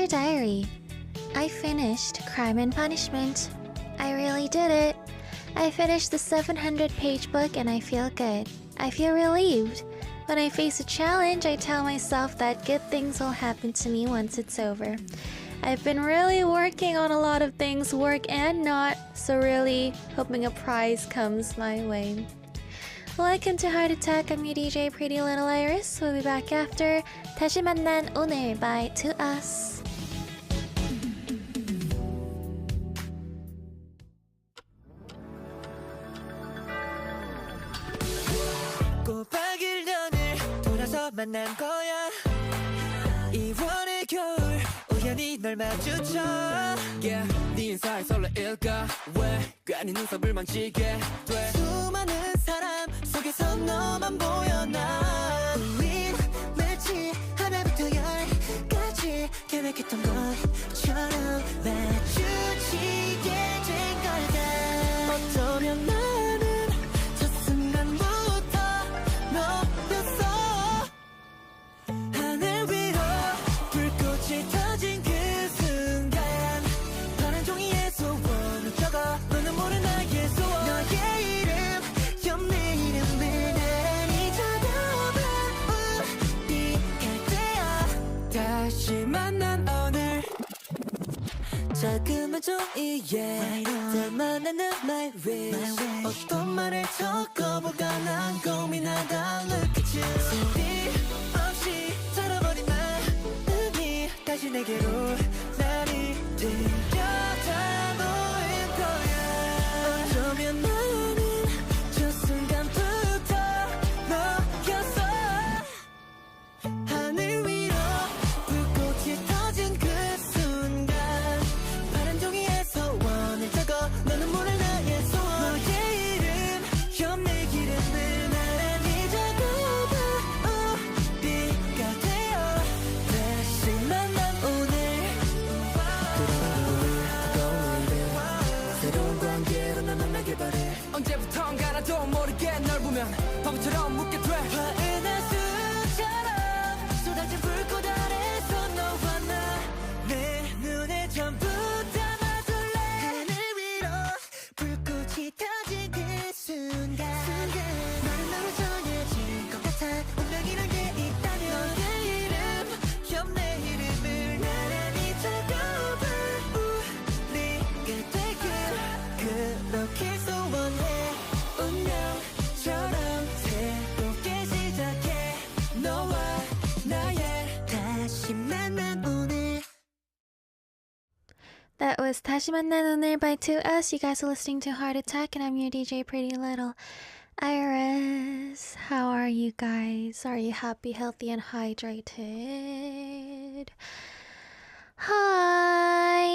Diary. I finished Crime and Punishment. I really did it. I finished the 700-page book and I feel good. I feel relieved. When I face a challenge, I tell myself that good things will happen to me once it's over. I've been really working on a lot of things, work and not, so really hoping a prize comes my way. Welcome to Heart Attack. I'm your DJ Pretty Little Iris. We'll be back after 다시 만난 오늘 by To Us. 꼬박 1년을 돌아서 만난 거야. 2월의 겨울 우연히 널 마주쳐. Yeah, 네 인사에 설레일까 왜 괜히 눈썹을 만지게 돼. 수많은 사람 속에서 너만 보여. 나 우린 마치 하나부터 열까지 계획했던 것처럼 마주치게 된 걸까. 어쩌면 나는 첫 순간부터 너였어. 하늘 위로 불꽃이 터진 그 순간 파란 종이에 소원을 적어 너는 모른 나의 소원. 너의 이름 옆내 이름을 나란히 쳐다봐. 우리가 되어 다시 만난 오늘. 작은 종이에 담아내는 my wish. 어떤 말을 적어볼까 난 고민하다 look at you. 소리 없이 살아버린 마음이 다시 내게로 나를 들여다 놓을 거야. 어쩌면 나는 저 순간부터 너였어. 하늘 위로 불꽃이 터진 그 순간 파란 종이에 소원을 적어 너는 모를 나의 소원. 너의 이름 옆내 이름을 나란히 적어봐. 우리가 되어 다시 만난 오늘. 돌아오는 오늘 새로운 관계로 난 만나길 바래. 언제부턴가 나도 모르게 널 보면 바보처럼 묻게 돼. 화은 하수처럼 쏟아진 불꽃 아래서 너와 나 내 눈에 전부 담아둘래. 하늘 위로 불꽃이 터진 그 순간 너는 나로 정해진 것 같아. 운명이란 게 있다면 너의 이름 옆내 이름을 나란히 적어봐. 우리가 되길 그렇게 소원해. 운명처럼 새롭게 시작해. 너와 나의 다시 만난 오늘. That was 다시 만난 오늘 by To Us. You guys are listening to Heart Attack and I'm your DJ Pretty Little Iris. How are you guys? Are you happy, healthy, and hydrated? Hi!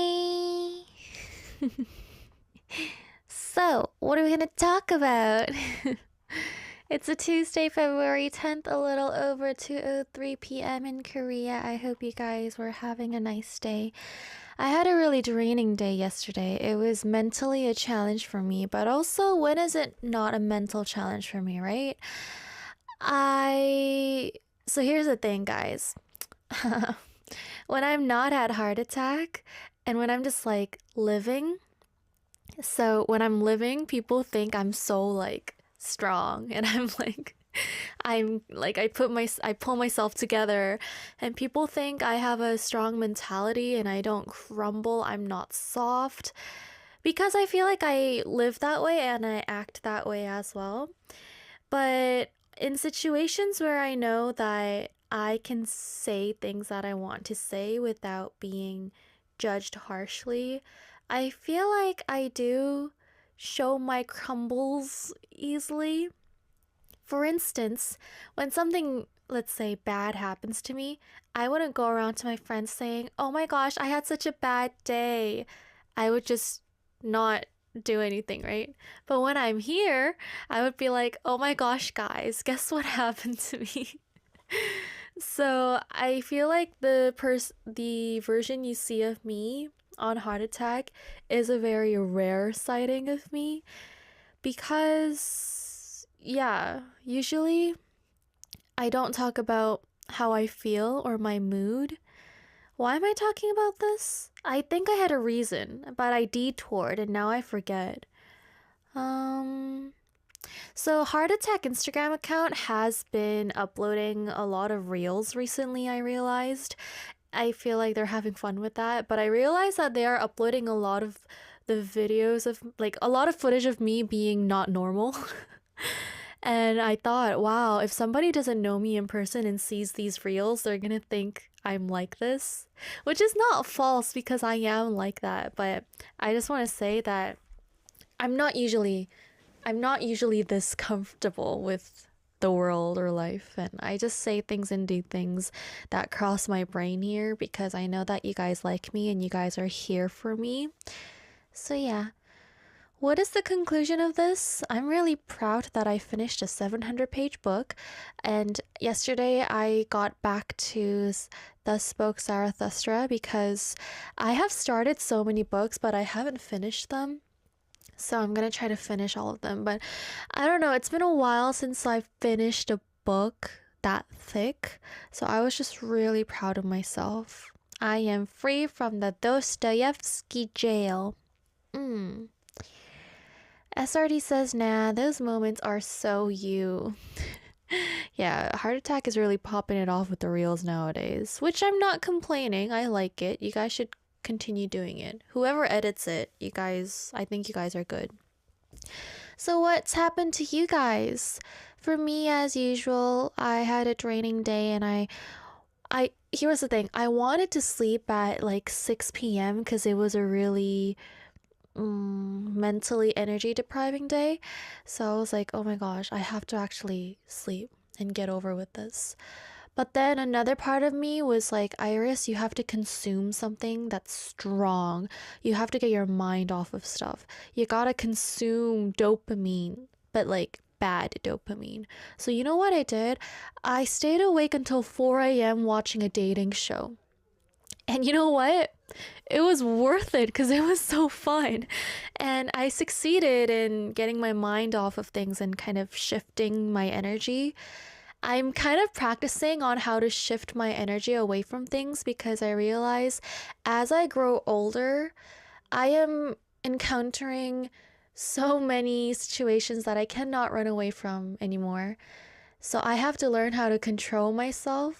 So, what are we going to talk about? It's a Tuesday, February 10th, a little over 2:03 p.m. in Korea. I hope you guys were having a nice day. I had a really draining day yesterday. It was mentally a challenge for me, but also when is it not a mental challenge for me, right? So here's the thing, guys. When I'm not at heart attack and when I'm just like living, so when I'm living, people think I'm so like strong and I pull myself together and people think I have a strong mentality and I don't crumble. I'm not soft because I feel like I live that way and I act that way as well. But in situations where I know that I can say things that I want to say without being judged harshly, I feel like I do show my crumbles easily. For instance, when something, let's say, bad happens to me, I wouldn't go around to my friends saying, "Oh my gosh, I had such a bad day." I would just not do anything, right? But when I'm here, I would be like, "Oh my gosh, guys, guess what happened to me?" So I feel like the version you see of me on Heart Attack is a very rare sighting of me because, yeah, usually I don't talk about how I feel or my mood Why am I talking about this? I think I had a reason, but I detoured and now I forget. Um, so Heart Attack Instagram account has been uploading a lot of reels recently, I realized. I feel like they're having fun with that, but I realized that they are uploading a lot of the videos of like a lot of footage of me being not normal. And I thought, wow, if somebody doesn't know me in person and sees these reels, they're gonna think I'm like this, which is not false because I am like that. But I just want to say that I'm not usually I'm not usually this comfortable with the world or life, and I just say things and do things that cross my brain here because I know that you guys like me and you guys are here for me. So yeah, what is the conclusion of this? I'm really proud that I finished a 700-page book, and yesterday I got back to Thus Spoke Zarathustra because I have started so many books, but I haven't finished them. So I'm gonna try to finish all of them. But I don't know, it's been a while since I've finished a book that thick. So I was just really proud of myself. I am free from the Dostoevsky jail. Mm. SRD says, nah, those moments are so you. Yeah, Heart Attack is really popping it off with the reels nowadays, which I'm not complaining. I like it. You guys should continue doing it. Whoever edits it, you guys, I think you guys are good. So what's happened to you guys? For me, as usual, I had a draining day and I here's the thing. I wanted to sleep at like 6 p.m. because it was a really mentally energy depriving day. So I was like, oh my gosh, I have to actually sleep and get over with this. But then another part of me was like, Iris, you have to consume something that's strong. You have to get your mind off of stuff. You gotta consume dopamine, but like bad dopamine. So you know what I did? I stayed awake until 4 a.m. watching a dating show. And you know what? It was worth it because it was so fun. And I succeeded in getting my mind off of things and kind of shifting my energy. I'm kind of practicing on how to shift my energy away from things because I realize as I grow older, I am encountering so many situations that I cannot run away from anymore. So I have to learn how to control myself,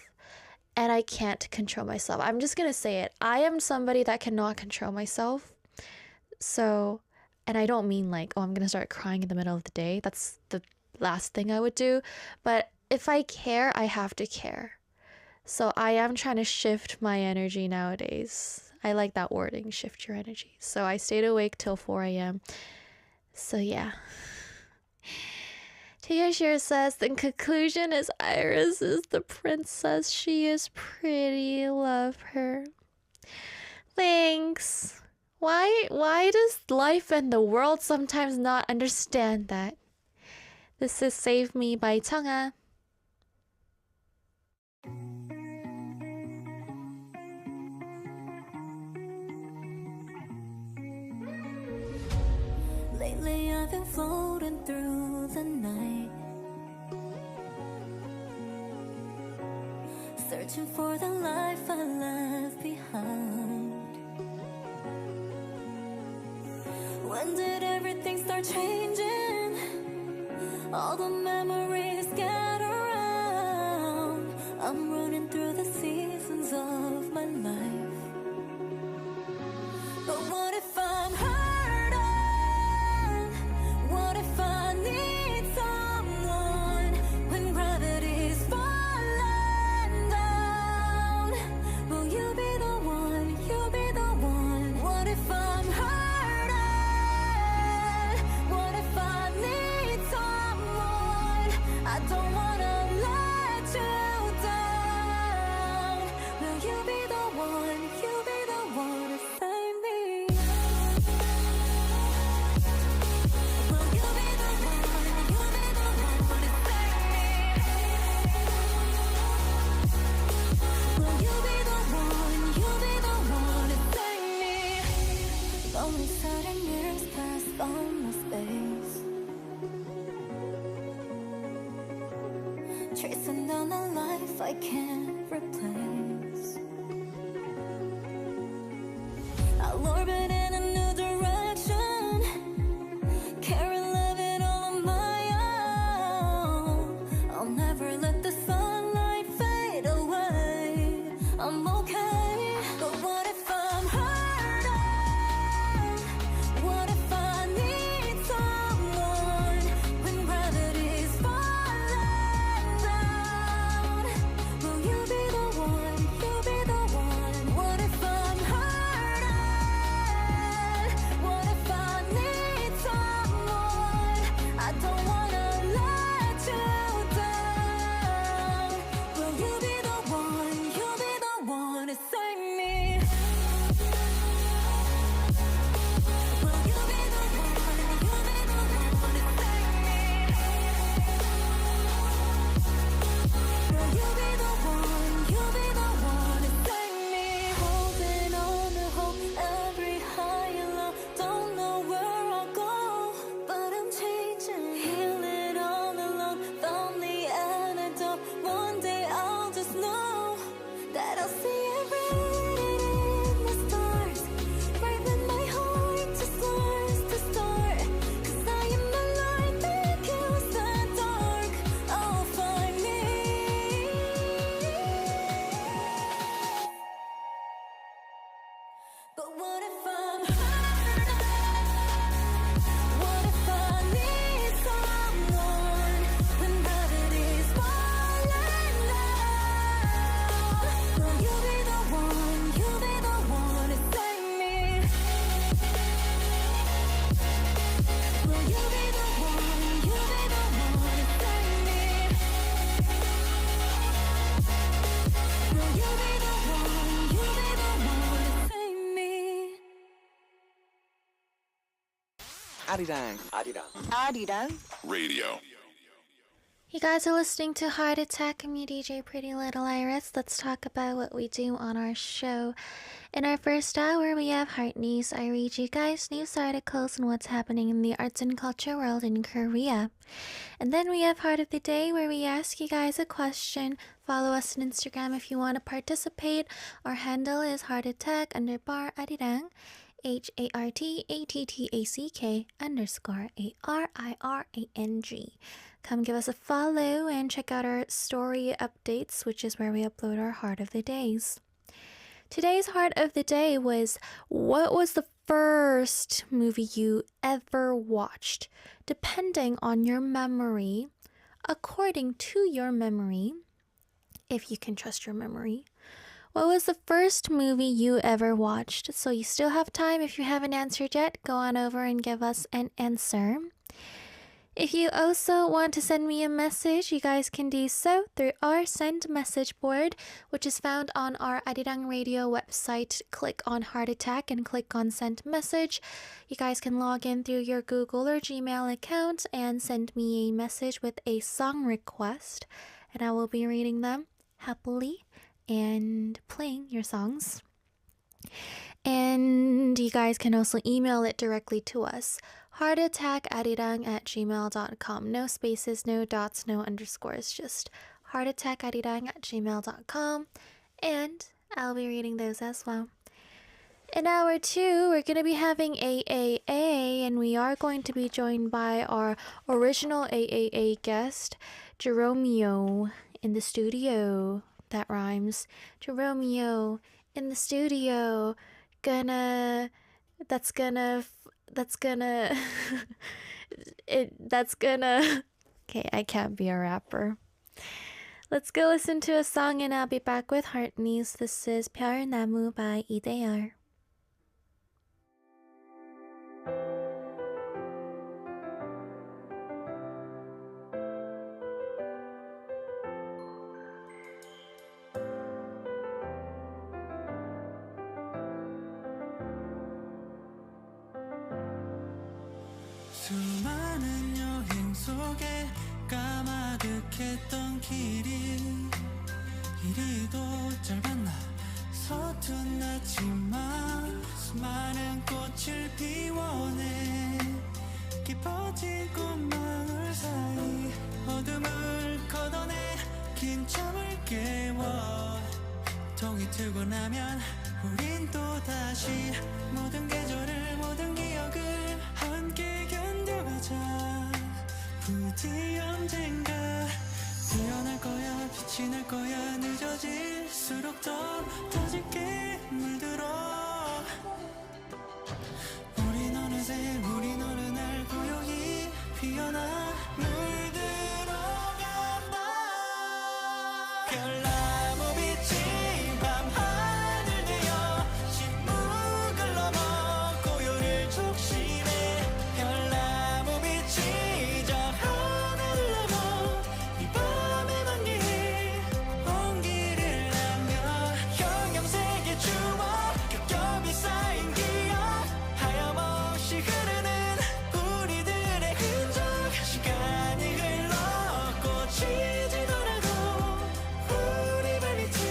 and I can't control myself. I'm just gonna say it. I am somebody that cannot control myself. So, and I don't mean like, oh, I'm gonna start crying in the middle of the day. That's the last thing I would do. But if I care, I have to care. So I am trying to shift my energy nowadays. I like that wording, shift your energy. So I stayed awake till 4 a.m. So yeah. Tayashir says, the conclusion is Iris is the princess. She is pretty. Love her. Thanks. Why does life and the world sometimes not understand that? This is Save Me by Chang'a. Lately I've been floating through the night, searching for the life I left behind. When did everything start changing? All the memories get around. I'm running through the seasons of my life. But what if I'm hurting? What if I need someone when gravity's falling down? Will you be the one? You be the one. What if I'm hurting? What if I need someone? I don't wanna let you down. Will you be the one? You be the one to save me. Will you be the one? You be the one to save me. Will you be the one? You be the one to save me. Lonely sudden years pass on my space, tracing down the life I can't replace. 아리랑 Radio. You guys are listening to Heart Attack. I'm your DJ Pretty Little Iris. Let's talk about what we do on our show. In our first hour, we have Heart News. I read you guys news articles and what's happening in the arts and culture world in Korea. And then we have Heart of the Day, where we ask you guys a question. Follow us on Instagram if you want to participate. Our handle is heartattack_arirang. HARTATTACK_ARIRANG. Come give us a follow and check out our story updates, which is where we upload our Heart of the Days. Today's Heart of the Day was, what was the first movie you ever watched? Depending on your memory, according to your memory, if you can trust your memory, what was the first movie you ever watched? So you still have time. If you haven't answered yet, go on over and give us an answer. If you also want to send me a message, you guys can do so through our send message board, which is found on our Arirang Radio website. Click on Heart Attack and click on send message. You guys can log in through your Google or Gmail account and send me a message with a song request, and I will be reading them happily and playing your songs. And you guys can also email it directly to us, heartattack@arirang@gmail.com. No spaces, no dots, no underscores, just heartattack@arirang@gmail.com, and I'll be reading those as well. In hour 2, we're going to be having AAA, and we are going to be joined by our original AAA guest, Jeromeo, in the studio. That rhymes. Jeromeo in the studio. That's gonna okay, I can't be a rapper. Let's go listen to a song and I'll be back with Heart News. This is 별나무 by 이대열. 수많은 여행 속에 까마득했던 길이 이리도 짧았나 서툰 아침만 수많은 꽃을 피워내 깊어진 꽃망울 사이 어둠을 걷어내 긴 잠을 깨워 동이 트고 나면 우린 또다시 모든 계절을 모든 기억을 함께 견뎌가자 부디 언젠가 피어날 거야 빛이 날 거야 늦어질수록 더 짙게 물들어 우린 어느 날 고요히 피어나 물들어간다 별나무 빛이 밤하늘 되어 침묵을 넘어 고요를 촉심해 별나무 빛이 저 하늘을 넘어 이 밤에 만개해 온기를 남겨 형형색의 추억 겹겹이 쌓인 기억 하염없이 흐르는 우리들의 흔적 시간이 흘러 꽃이 지더라도 우리 발밑은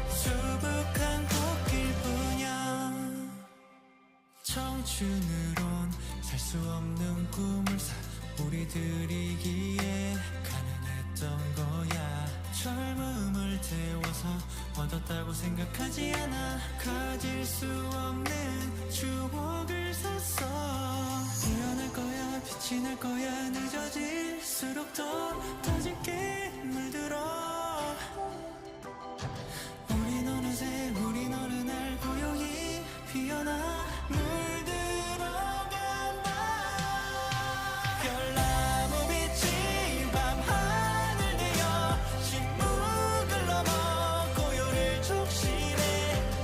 수북한 꽃길뿐이야 청춘으론 살 수 없는 꿈을 사 우리들이기에 가능했던 거야 젊음을 태워서 얻었다고 생각하지 않아 가질 수 없는 추억을 샀어 피어날 거야 빛이 날 거야 늦어질수록 더 짙게 물들어 우린 어느 날 고요히 피어나 물들어간다 별나무 빛이 밤하늘 되어 침묵을 넘어 고요를 촉심해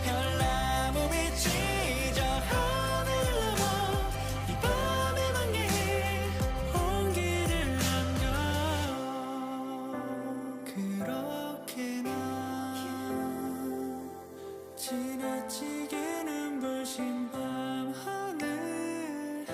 별나무 빛이 저 하늘을 넘어 이 밤에 만개해 온기를 남겨 그렇게 나 지나치게 눈부신 밤하늘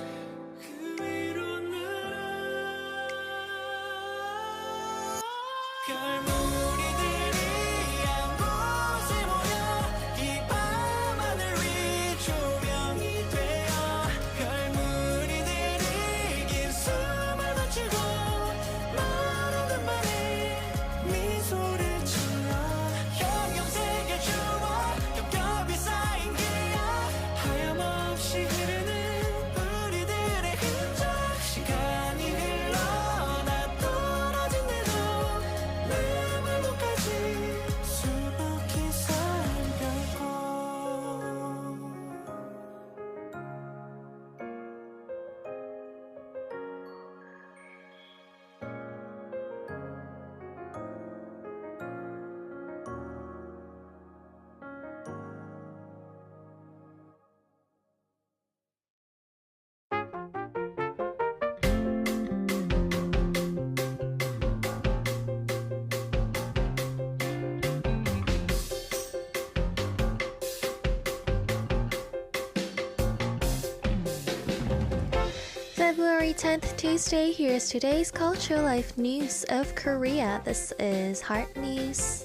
February 10th, Tuesday, here's today's cultural life news of Korea. This is Heart News.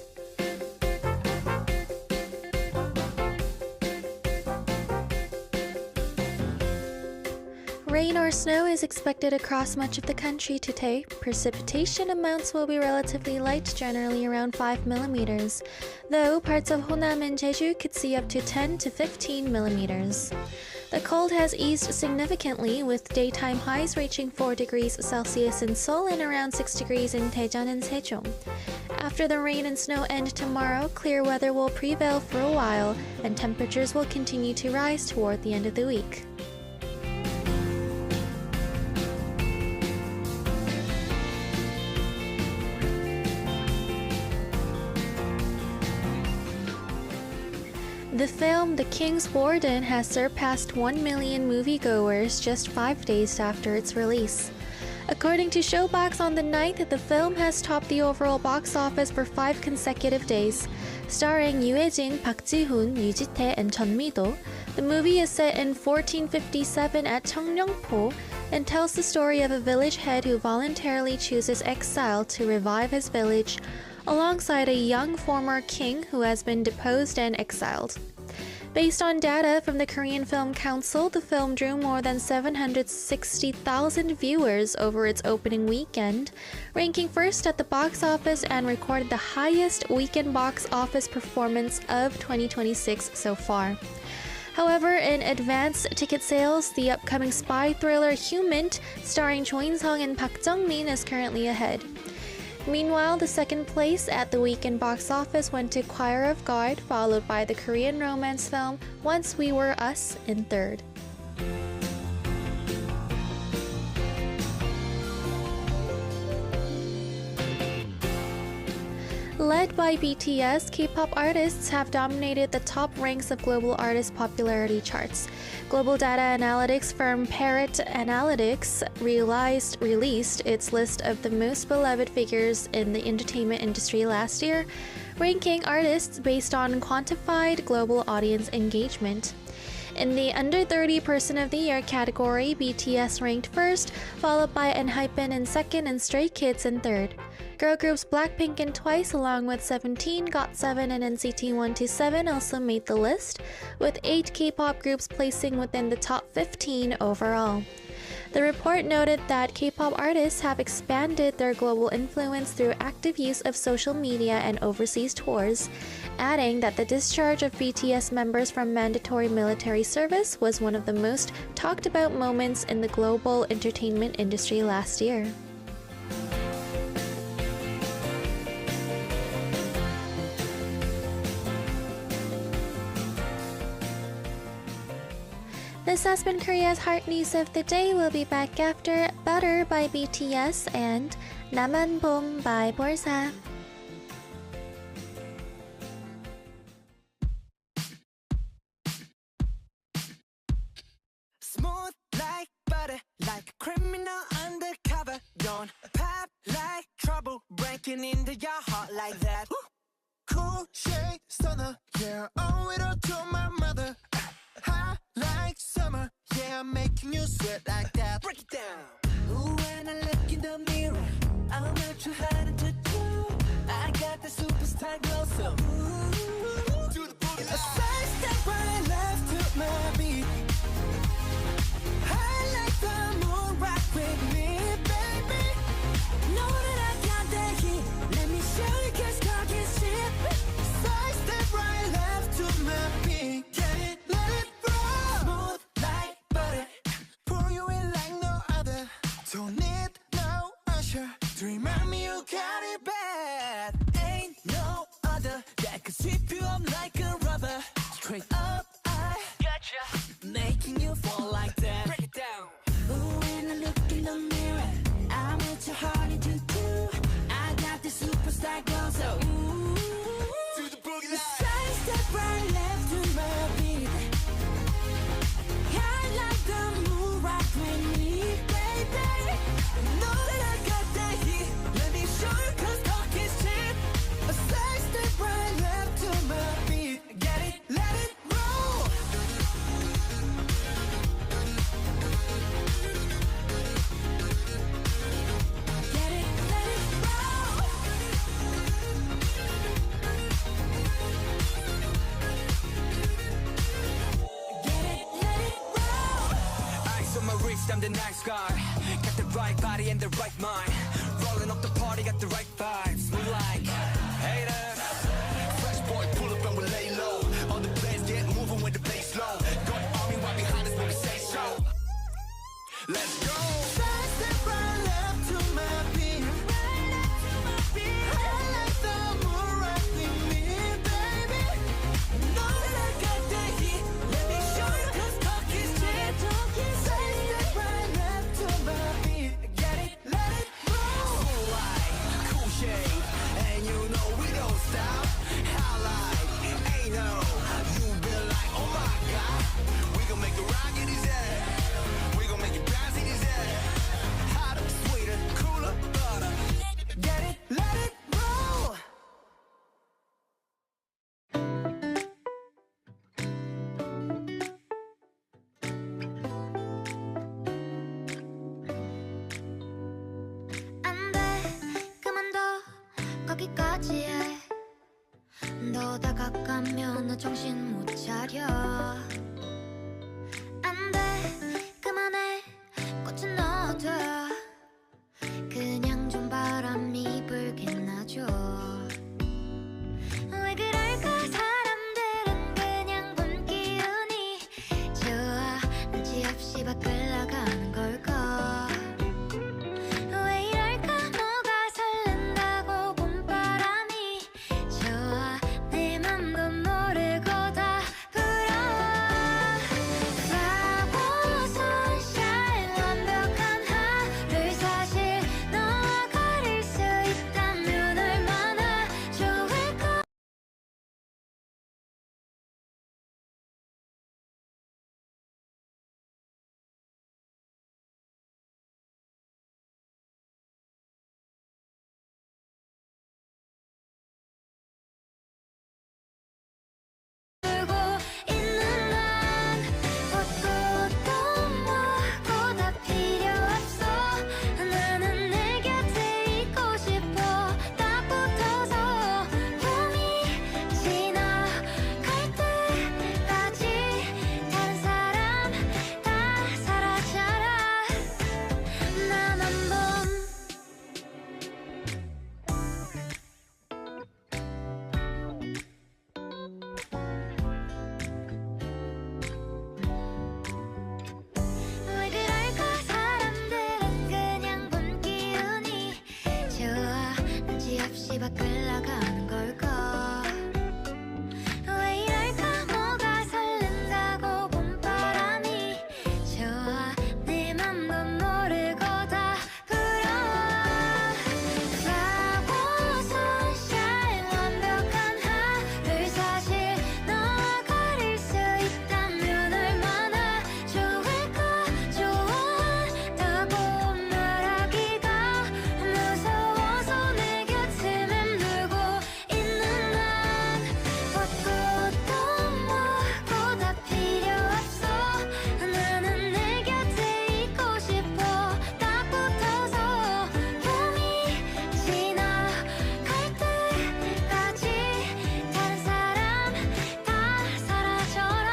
Rain or snow is expected across much of the country today. Precipitation amounts will be relatively light, generally around 5 millimeters, though parts of Honam and Jeju could see up to 10 to 15 millimeters. The cold has eased significantly, with daytime highs reaching 4 degrees Celsius in Seoul and around 6 degrees in Daejeon and Sejong. After the rain and snow end tomorrow, clear weather will prevail for a while, and temperatures will continue to rise toward the end of the week. The film The King's Warden has surpassed 1 million moviegoers just 5 days after its release. According to Showbox on the 9th, the film has topped the overall box office for 5 consecutive days. Starring Yoo Hae-jin, Park Ji-hoon, Yoo Ji-tae, and Chun Mi-do, the movie is set in 1457 at Cheongryongpo and tells the story of a village head who voluntarily chooses exile to revive his village, alongside a young former king who has been deposed and exiled. Based on data from the Korean Film Council, the film drew more than 760,000 viewers over its opening weekend, ranking first at the box office and recorded the highest weekend box office performance of 2026 so far. However, in advance ticket sales, the upcoming spy thriller Human, starring Cho In-sung and Park Jung-min, is currently ahead. Meanwhile, the second place at the weekend box office went to Choir of God, followed by the Korean romance film Once We Were Us in third. Led by BTS, K-pop artists have dominated the top ranks of global artist popularity charts. Global data analytics firm Parrot Analytics released its list of the most beloved figures in the entertainment industry last year, ranking artists based on quantified global audience engagement. In the Under 30 Person of the Year category, BTS ranked first, followed by ENHYPEN in second and Stray Kids in third. Girl groups Blackpink and Twice, along with 17, GOT7, and NCT 127 also made the list, with 8 K-pop groups placing within the top 15 overall. The report noted that K-pop artists have expanded their global influence through active use of social media and overseas tours, adding that the discharge of BTS members from mandatory military service was one of the most talked about moments in the global entertainment industry last year. This has been Korea's Heart News of the Day. We'll be back after Butter by BTS and 나만 봄 by Borsa. Smooth like butter, like a criminal undercover. Don't pop like trouble, breaking into your heart like that. Cool shade stunner, yeah, owe it all to my mother. Hot like summer, yeah, I'm making you sweat like that. Break it down. Ooh, when I look in the mirror, I'm not too hard to do. I got the superstar glow, so ooh, do the boogie. A side step right left to my beat. I like the moon rock with me, baby. Know that I got that heat. Let me show you 'cause talk is cheap. Side step right left to my beat. Get it, let it roll. Smooth like butter. Pour you in like no other. Don't need no usher to remind me you got it bad. Ain't no other that could sweep you up like a rubber. Straight up, I gotcha. Making you fall like that. Break it down. Ooh, when I look in the mirror, I'm what your heart into do. I got the superstar glow, so ooh, do the boogie line. Side step right left to my beat. I like the moon rock with me, baby. Know that I got that heat. Let me show you 'cause talk is cheap. A side step right left to my beat. Get it, let it roll. I'm the nice guy. Got the right body and the right mind. Rolling up the party, got the right vibes. Move like haters. Fresh boy, pull up and we lay low. All the players get moving with the bass low. Got the army right behind us when we say so. Let's go. Side step right left to my beat. I like the moon right with me, baby. Know that I got the heat. Let me show you 'cause talk is cheap. Side step right left to my beat. Get it, let it roll. Cool light, cool shade, and you know we don't stop. Highlight, ain't no. You been like, oh my god. We gon' make it rock in his head. We gon' make it bounce in his head. Hotter, sweeter, cooler, butter. Get it, let it roll. 안 돼, 그만둬, 거기까지 해. 너 다가가면 나 정신 못 차려. 안 돼, 그만해, 꽃은 넣어둬. 그냥 좀 바람이 불게 놔줘. 왜 그럴까 사람들은 그냥 본 기운이 좋아. 눈치 없이 밖을 나가는 걸까. 왜 이럴까 뭐가 설렌다고 봄바람이 좋아. 내 맘도 모르고 다 불어와. 바보 sunshine 완벽한 하루 사실 너와 가릴 수 있다면 얼마나 좋을까. 울고 있는 난 꽃도 뭐고 다 필요 없어. 나는 내 곁에 있고 싶어. 딱 붙어서 봄이 지나갈 때까지 다른 사람 다 사라져라. 나만 봄. 왜 그럴까 사람들은 그냥 본 기운이 좋아. 눈치 없이 밖을 나가는 걸까. 왜 이럴까 뭐가 설렌다고 봄바람이 좋아. 내 맘도 모르고 다 불어와. 바보 sunshine 완벽한 하루 사실 너와 가릴 수 있다면 얼마나 좋을까. 좋아한다고 말하기가 무서워서 내 곁을 맴돌고 있는 난 꽃도 뭐고 다 필요 없어. 나는 내 곁에 있고 싶어. 딱 붙어서 봄이 지나갈 때까지 다른 사람 다 사라져라.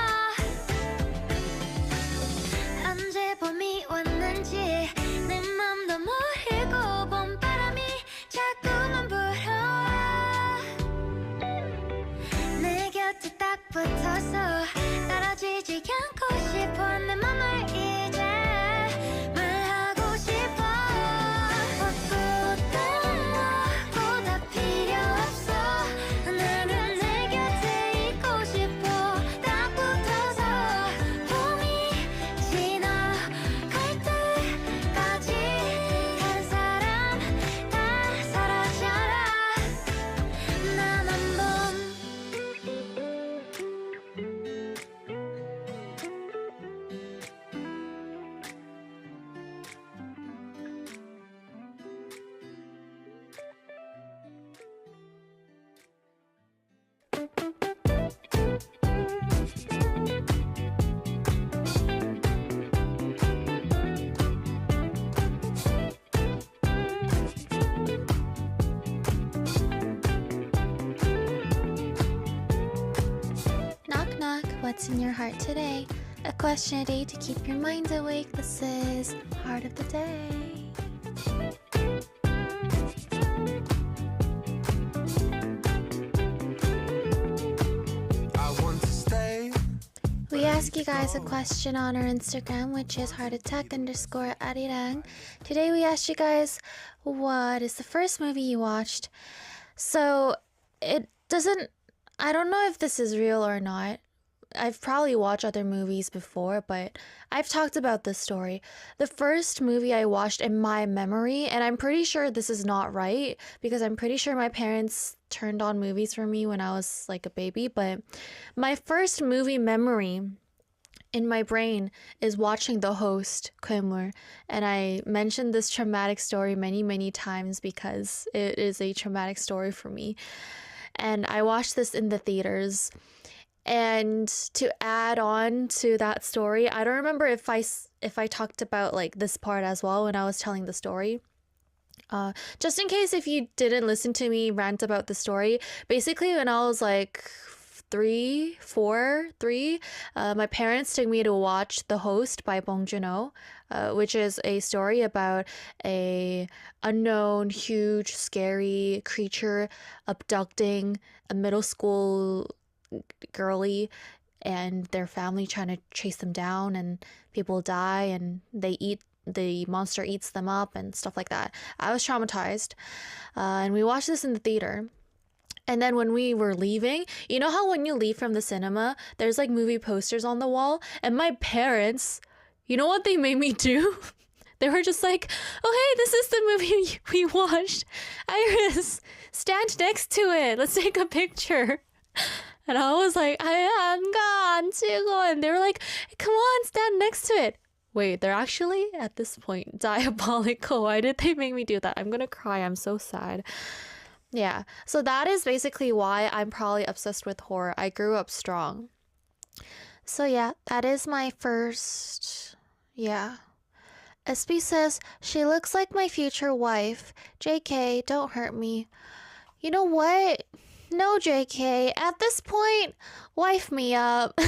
언제 봄이 왔는지 내 맘도 모르고 봄바람이 자꾸만 불어와. 내 곁에 딱 붙어서 떨어지지 않고 싶어. 내 맘을 이제 말하고 싶어. 꽃도 뭐고 다 필요 없어. 나는 내 곁에 있고 싶어. 딱 붙어서 봄이 지나갈 때까지 다른 사람 다 사라져라. 나만 봄. Knock knock, what's in your heart today? a question a day to keep your mind awake. This is Heart of the Day. I want to stay. We ask you guys a question on our Instagram, which is heartattack_Arirang. Today we asked you guys, what is the first movie you watched? So it doesn't, I don't know if this is real or not. I've probably watched other movies before, but I've talked about this story. The first movie I watched in my memory, and I'm pretty sure this is not right because I'm pretty sure my parents turned on movies for me when I was like a baby, but my first movie memory in my brain is watching The Host, Kwemur, and I mentioned this traumatic story many times because it is a traumatic story for me. And I watched this in the theaters. And to add on to that story, I don't remember if I talked about like this part as well when I was telling the story. Just in case if you didn't listen to me rant about the story, basically when I was like 3, my parents took me to watch The Host by Bong Joon-ho, which is a story about a unknown, huge, scary creature abducting a middle school girly and their family trying to chase them down, and people die and the monster eats them up and stuff like that. I was traumatized, and we watched this in the theater. And then when we were leaving, you know how when you leave from the cinema, there's like movie posters on the wall? And my parents, you know what they made me do? They were just like, oh, hey, this is the movie we watched. Iris, stand next to it. Let's take a picture. And I was like, and they were like, come on, stand next to it. Wait, they're actually, at this point, diabolical. Why did they make me do that? I'm gonna cry. I'm so sad. Yeah, so that is basically why I'm probably obsessed with horror. I grew up strong. So yeah, that is my first, yeah. SB says, she looks like my future wife. JK, don't hurt me. You know what? No, JK. At this point, wife me up.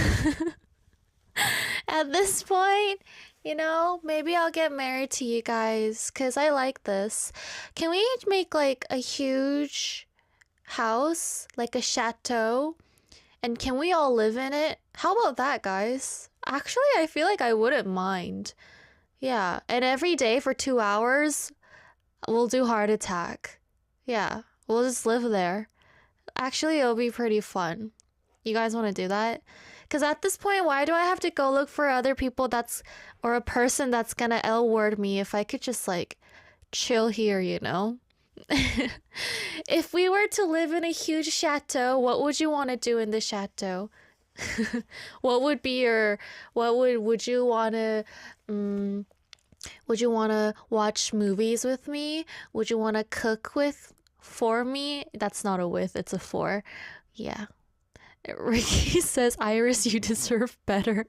At this point, you know, maybe I'll get married to you guys because I like this. Can we make like a huge house, like a chateau? And can we all live in it? How about that, guys? Actually, I feel like I wouldn't mind. Yeah, and every day for 2 hours, we'll do heart attack. Yeah, we'll just live there. Actually, it'll be pretty fun. You guys want to do that? Because at this point, why do I have to go look for other people or a person that's gonna L-word me if I could just like chill here, you know? If we were to live in a huge chateau, what would you want to do in the chateau? What would be would you want to watch movies with me? Would you want to cook for me? That's not a with, it's a for. Yeah. Ricky says, Iris, you deserve better.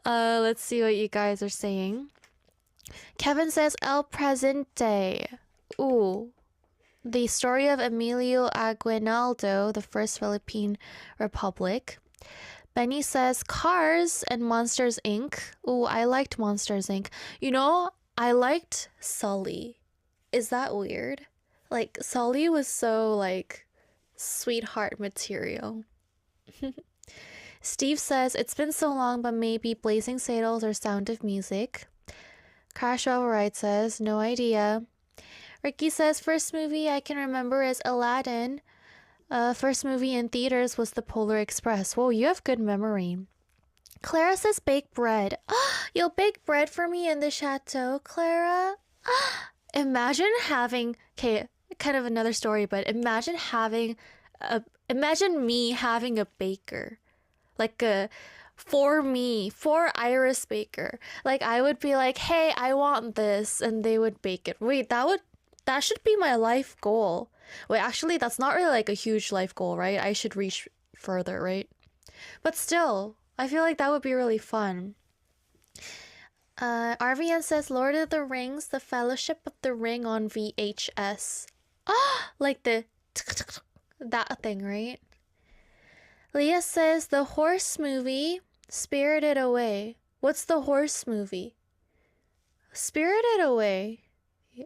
Let's see what you guys are saying. Kevin says, El Presente. Ooh. The story of Emilio Aguinaldo, the first Philippine Republic. Benny says, Cars and Monsters Inc. Ooh, I liked Monsters Inc. You know, I liked Sully. Is that weird? Like, Sully was so, like, sweetheart material. Steve says, it's been so long, but maybe Blazing Saddles or Sound of Music. Crash Override says, no idea. Ricky says, first movie I can remember is Aladdin. First movie in theaters was The Polar Express. Whoa, you have good memory. Clara says, bake bread. You'll bake bread for me in the chateau, Clara? Imagine having... Okay, kind of another story, but imagine me having a baker. Like for Iris Baker. Like I would be like, hey, I want this, and they would bake it. Wait, that should be my life goal. Wait, actually that's not really like a huge life goal, right? I should reach further, right? But still, I feel like that would be really fun. RVN says Lord of the Rings, The Fellowship of the Ring on VHS. Like the that thing, right? Leah says the horse movie Spirited Away. What's the horse movie? Spirited Away.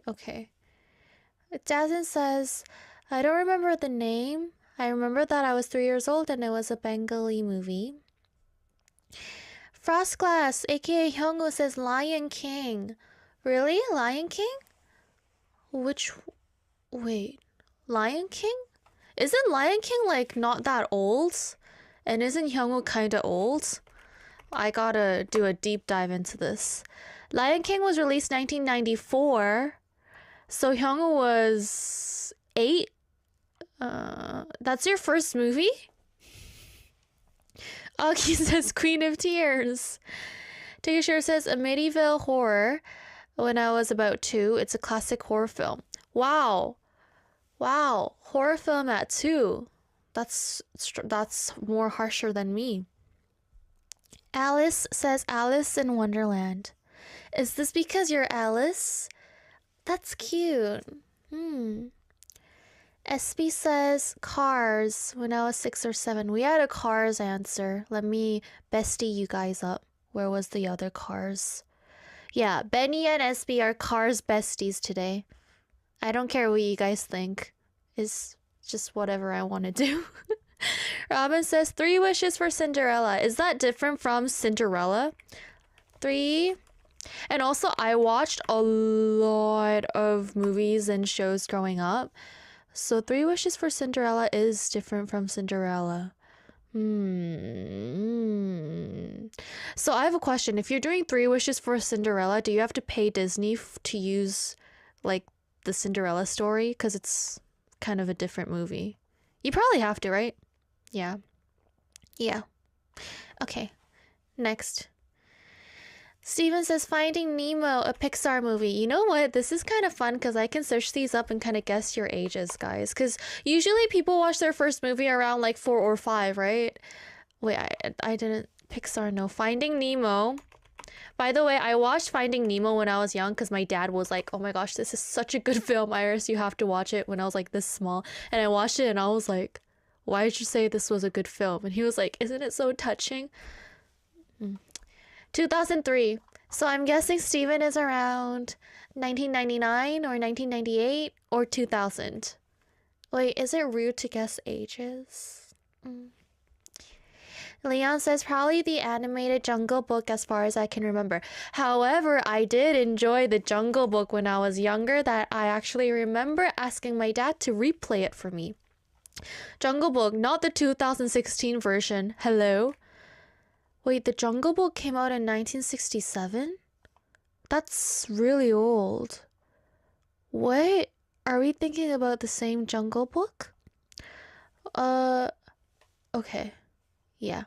Okay. Jason says, I don't remember the name. I remember that I was 3 years old and it was a Bengali movie. Frostglass, aka Hyungwoo, says Lion King. Really? Lion King? Wait. Lion King? Isn't Lion King like not that old? And isn't Hyungwoo kinda old? I gotta do a deep dive into this. Lion King was released 1994. So Hyungwoo was 8. That's your first movie? Aki says Queen of Tears. Takeashiro says Amityville Horror. When I was about 2, it's a classic horror film. Wow. Horror film at 2. That's more harsher than me. Alice says Alice in Wonderland. Is this because you're Alice? That's cute. SB says Cars when I was 6 or 7. We had a Cars answer. Let me bestie you guys up. Where was the other Cars? Yeah, Benny and SB are Cars besties today. I don't care what you guys think. It's just whatever I want to do. Robin says 3 wishes for Cinderella. Is that different from Cinderella? 3. And also, I watched a lot of movies and shows growing up. So 3 wishes for Cinderella is different from Cinderella. So I have a question. If you're doing 3 wishes for Cinderella, do you have to pay Disney to use like the Cinderella story? Because it's kind of a different movie. You probably have to, right? Yeah. Okay. Next. Steven says Finding Nemo, a Pixar movie. You know what? This is kind of fun because I can search these up and kind of guess your ages, guys. Because usually people watch their first movie around like 4 or 5, right? Wait, I didn't. Pixar, no. Finding Nemo. By the way, I watched Finding Nemo when I was young because my dad was like, oh my gosh, this is such a good film, Iris. You have to watch it, when I was like this small. And I watched it and I was like, why did you say this was a good film? And he was like, isn't it so touching? 2003. So I'm guessing Steven is around 1999 or 1998 or 2000. Wait, is it rude to guess ages? Leon says probably the animated Jungle Book as far as I can remember. However, I did enjoy the Jungle Book when I was younger that I actually remember asking my dad to replay it for me. Jungle Book, not the 2016 version. Hello? Wait, the Jungle Book came out in 1967? That's really old. What? Are we thinking about the same Jungle Book? Okay. Yeah.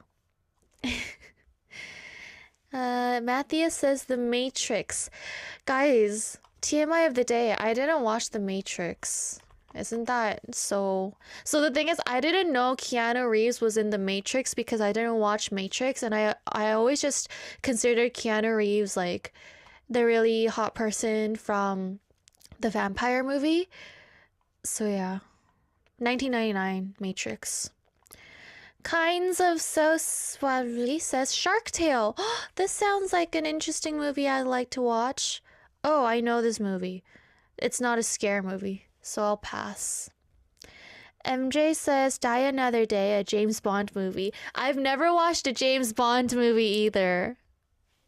Matthias says The Matrix. Guys, TMI of the day, I didn't watch The Matrix. Isn't that so? So the thing is, I didn't know Keanu Reeves was in The Matrix because I didn't watch Matrix, and I always just considered Keanu Reeves like the really hot person from the vampire movie. So yeah, 1999 Matrix. Kinds of So Suavely says Shark Tale. This sounds like an interesting movie I'd like to watch. Oh, I know this movie. It's not a scare movie, so I'll pass. MJ says Die Another Day, a James Bond movie. I've never watched a James Bond movie either.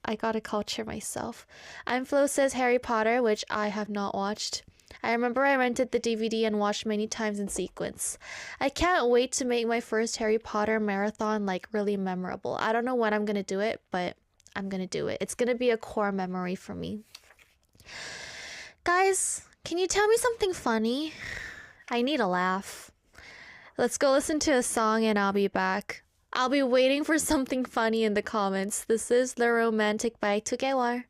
I gotta culture myself. I'm Flo says Harry Potter, which I have not watched. I remember I rented the DVD and watched many times in sequence. I can't wait to make my first Harry Potter marathon like really memorable. I don't know when I'm gonna do it, but I'm gonna do it. It's gonna be a core memory for me. Guys, can you tell me something funny? I need a laugh. Let's go listen to a song and I'll be back. I'll be waiting for something funny in the comments. This is The Romantic by 2개월.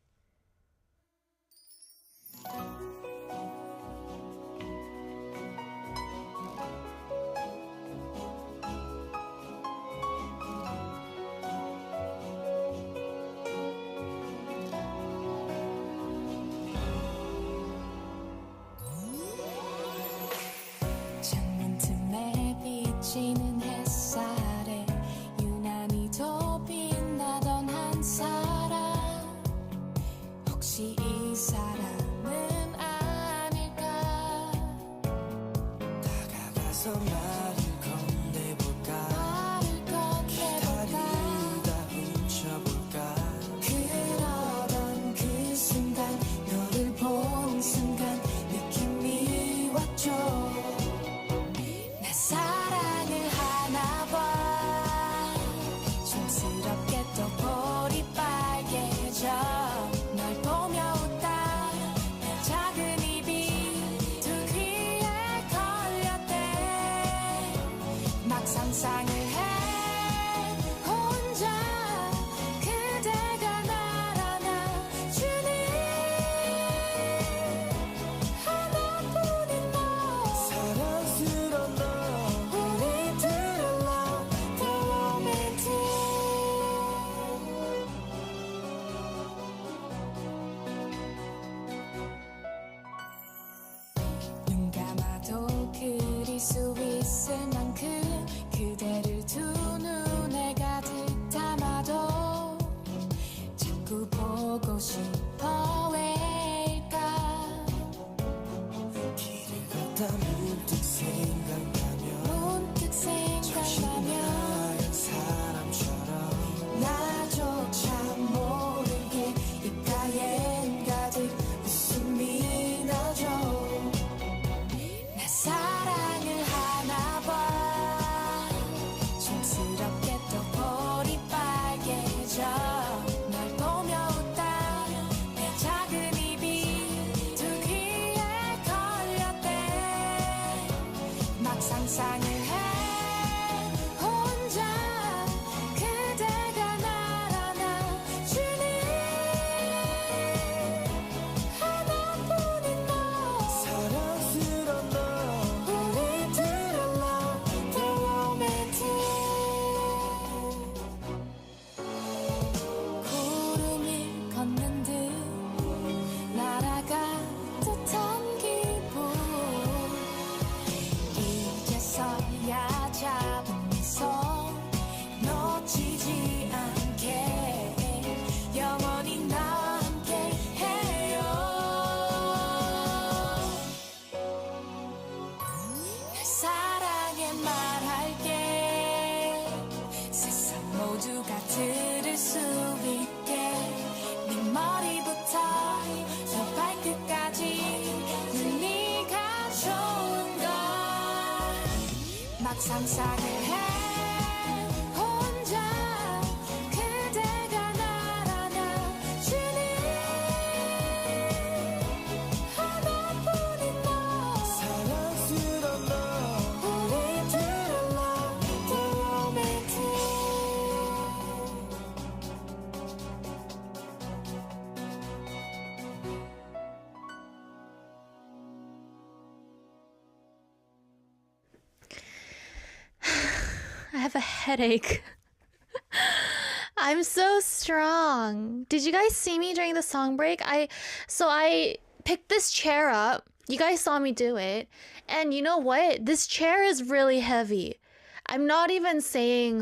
창문 틈에 비치는 햇살에 유난히 더 빛나 아닌 사람 혹시 이 사람은 아닐까 다가가서 말을 건네볼까 기다리다 훔쳐볼까 그러던 그 순간 너를 본 순간 느낌이 왔죠 나 사랑을 하나 봐 촌스럽게 또 볼이 빨개져 널 보며 웃다 내 작은 입이 두 귀에 걸렸대 막 상상을 해 혼자 그대가 날 안아주니 하나뿐인 너 사랑스러운 너 우리 둘은 love the romantic 눈 감아도 그릴 수 있을 만큼 그대를 두 눈에 가득 담아도 자꾸 보고 싶어 왜일까 길을 걷다 문득 생각나면 문득 생각나면 하얀 사람처럼 나조차 모르게 입가엔 가득 웃음이 나죠 내 사랑을 하나 봐 촌스럽게 또 볼이 빨개져 널 보며 웃다 내 작은 입이 두 귀에 걸렸대 막 상상을 해 혼자 그대가 날 안아주니 하나뿐인 너 사랑스러운 너 우리 둘은 love the romantic 구름이 걷는 듯 날아가 듯한 기분 이제서야 잡은 네손 놓치지 않게 영원히 나와 함께 해요 날 사랑해 말할게 세상 모두가 들을 수 있게 네 머리부터 저 발끝까지 늘 네가 좋은 걸 막 상상을 해 혼자 그대가 날 안아주니 하나뿐인 너 사랑스러운 너 우리 둘은 love the romantic I have a headache. I'm so strong. Did you guys see me during the song break? I picked this chair up. You guys saw me do it. And you know what? This chair is really heavy. I'm not even saying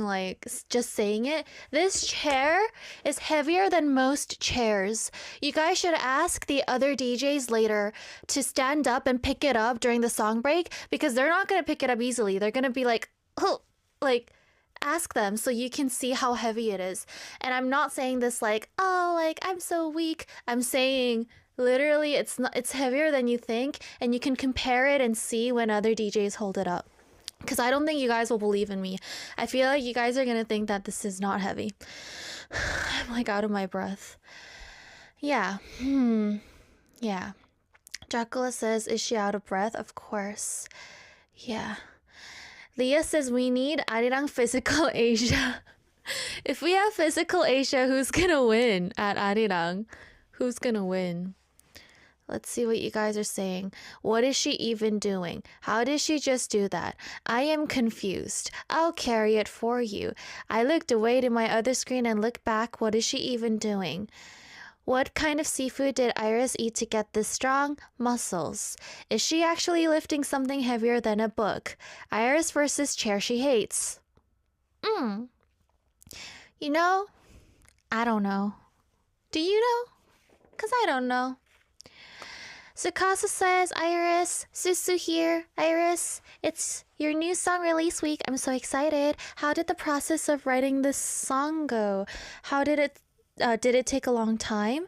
just saying it. This chair is heavier than most chairs. You guys should ask the other DJs later to stand up and pick it up during the song break because they're not going to pick it up easily. They're going to be like, oh, ask them so you can see how heavy it is. And I'm not saying this I'm so weak. I'm saying literally it's heavier than you think, and you can compare it and see when other DJs hold it up. Because I don't think you guys will believe in me. I feel like you guys are going to think that this is not heavy. I'm out of my breath. Yeah. Yeah. Dracula says, is she out of breath? Of course. Yeah. Leah says, we need Arirang Physical Asia. If we have Physical Asia, who's going to win at Arirang? Who's going to win? Let's see what you guys are saying. What is she even doing? How did she just do that? I am confused. I'll carry it for you. I looked away to my other screen and looked back. What is she even doing? What kind of seafood did Iris eat to get this strong? Muscles. Is she actually lifting something heavier than a book? Iris versus chair she hates. You know, I don't know. Do you know? Because I don't know. Sukasa says, Iris, Susu here. Iris, it's your new song release week. I'm so excited. How did the process of writing this song go? How did it take a long time?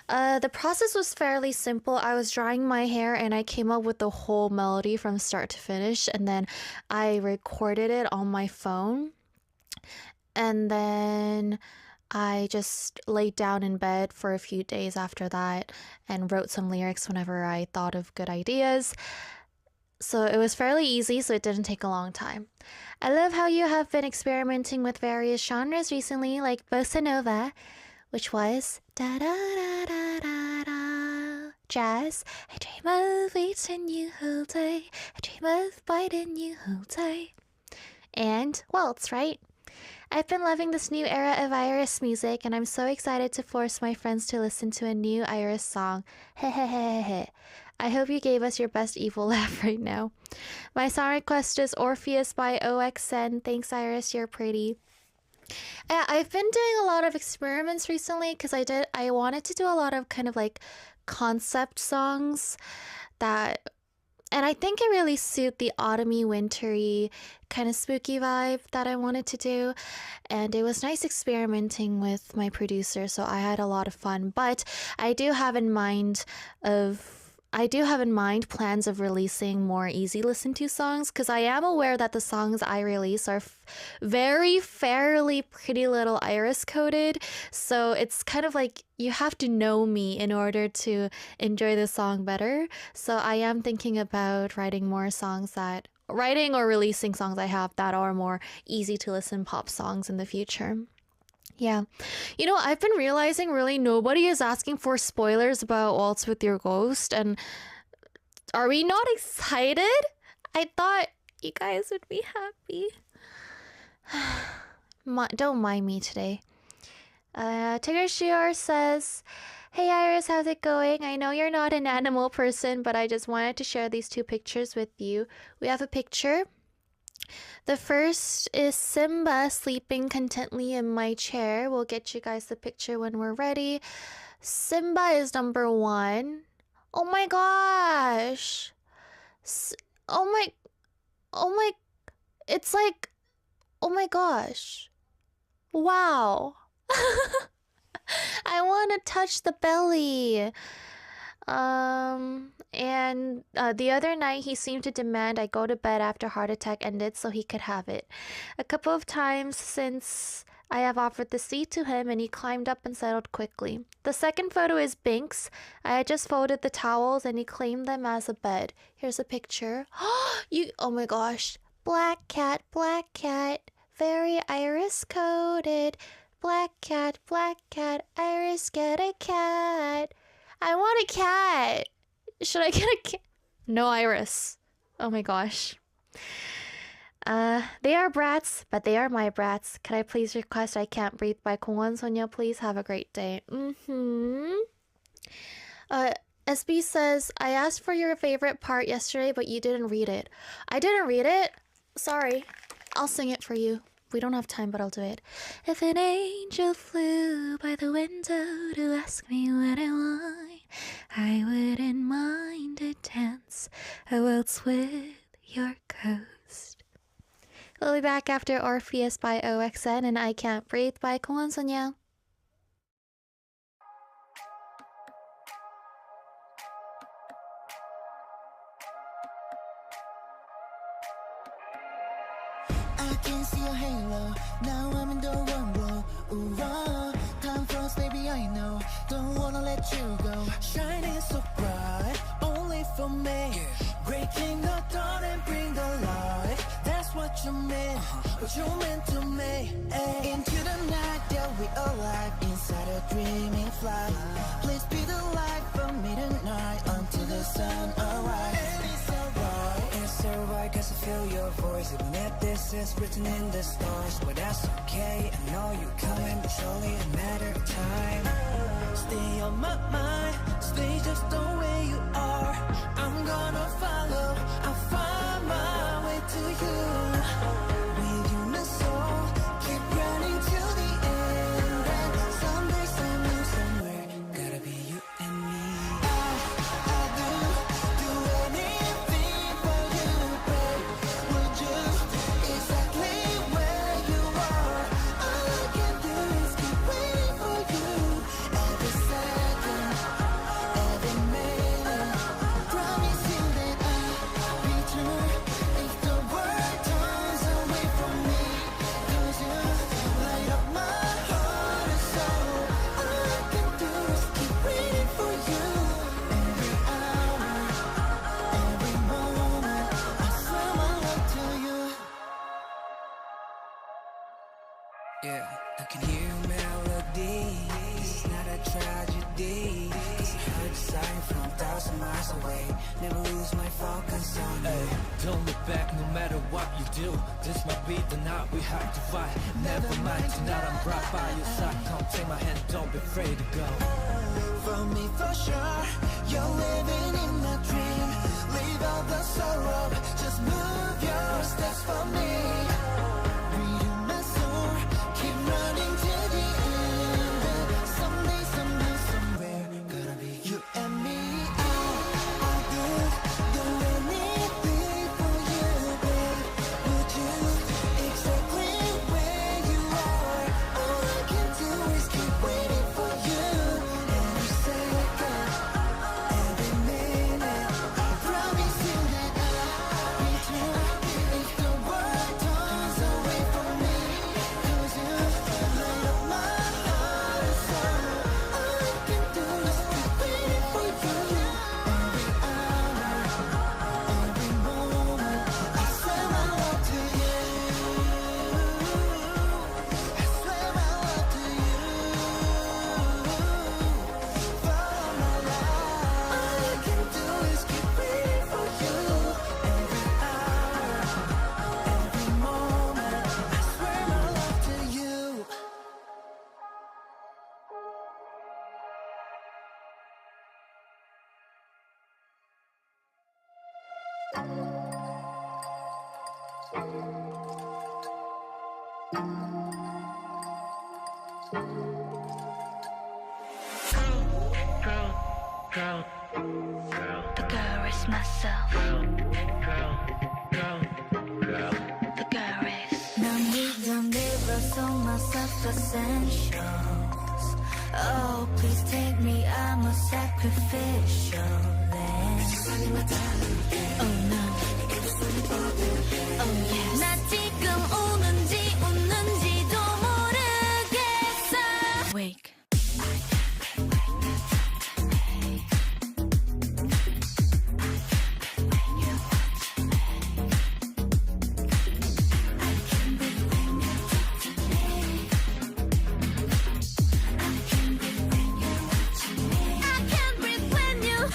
The process was fairly simple. I was drying my hair and I came up with the whole melody from start to finish, and then I recorded it on my phone. And then I just laid down in bed for a few days after that and wrote some lyrics whenever I thought of good ideas. So it was fairly easy, so it didn't take a long time. I love how you have been experimenting with various genres recently, like bossa nova, which was da da da da da da, jazz. I dream of eating you whole day. I dream of biting you whole day. And waltz, right? I've been loving this new era of Iris music, and I'm so excited to force my friends to listen to a new Iris song. Hehehehe. I hope you gave us your best evil laugh right now. My song request is Orpheus by OXN. Thanks, Iris. You're pretty. I've been doing a lot of experiments recently because I wanted to do a lot of kind of like concept songs that, and I think it really suit the autumny, wintry, kind of spooky vibe that I wanted to do. And it was nice experimenting with my producer, so I had a lot of fun. But I do have in mind plans of releasing more easy listen to songs, because I am aware that the songs I release are very fairly Pretty Little Iris coded. So it's kind of like you have to know me in order to enjoy the song better. So I am thinking about writing or releasing songs I have that are more easy to listen pop songs in the future. Yeah. You know, I've been realizing really nobody is asking for spoilers about Waltz with Your Ghost, and are we not excited? I thought you guys would be happy. Don't mind me today. Tigger Shior says, hey Iris, how's it going? I know you're not an animal person, but I just wanted to share these two pictures with you. We have a picture. The first is Simba sleeping contently in my chair. We'll get you guys the picture when we're ready. Simba is number 1. Oh my gosh. Oh my, it's like, oh my gosh. Wow. I want to touch the belly. And the other night he seemed to demand I go to bed after heart attack ended so he could have it. A couple of times since I have offered the seat to him and he climbed up and settled quickly. The second photo is Binks. I had just folded the towels and he claimed them as a bed. Here's a picture. Oh my gosh. Black cat, very Iris coded. Black cat, Iris get a cat. I want a cat. Should I get a cat? No, Iris. Oh my gosh. They are brats, but they are my brats. Can I please request I Can't Breathe by Kwon Sonya, please? Have a great day. SB says, I asked for your favorite part yesterday, but you didn't read it. I didn't read it? Sorry. I'll sing it for you. We don't have time, but I'll do it. If an angel flew by the window to ask me what I want, I wouldn't mind a dance, a waltz with your ghost. We'll be back after Orpheus by OXN and I Can't Breathe by Kwon Sonya. I can see your halo. Now I'm in the one blow. Ooh, time froze, baby, I know. Don't wanna let you go. Shining so bright, only for me. Breaking the dawn and bring the light. That's what you meant, what you meant to me. Ay. Into the night, yeah, we alive. Inside a dreaming flight. Please be the light for me tonight until the sun arrives. And it's alright. It's alright, cause I feel your voice. Even if this is written in the stars, but that's okay. I know you coming, it's only a matter of time. Stay on my mind, stay just the way you are. I'm gonna follow, I'll find my way to you. With you, my soul, keep running till the end. And Yeah, I can hear your melody. This is not a tragedy. Cause I heard the siren from 1,000 miles away. Never lose my focus on you. Hey, don't look back no matter what you do. This might be the night we have to fight. Never mind, tonight I'm right by your side. Come take my hand, don't be afraid to go. For me for sure, you're living in a dream. Leave all the sorrow, just move your steps for me. Reading my soul, keep running to the end. Someday, somehow, somewhere, gonna be you and me. I'll do anything for you, babe. Would you exactly where you are? All I can do is keep waiting for you. Every second, every minute, I promise you that I'll be true. If the world turns away from me, 'cause you light up my heart and soul. All I can do is keep waiting for you. Every hour, every moment, I swear my love to you. I swear my love to you. For my life, all I can do is keep waiting for you. Every hour, every moment, I swear my love to you. The girl is myself. The girl is. 난 믿음 내려서 my self-essentials. Oh, please take me, I'm a sacrificial lamb. Oh no. Oh yes. 나 지금 우는지 웃는지도 모르겠어. Wake. I can't breathe when you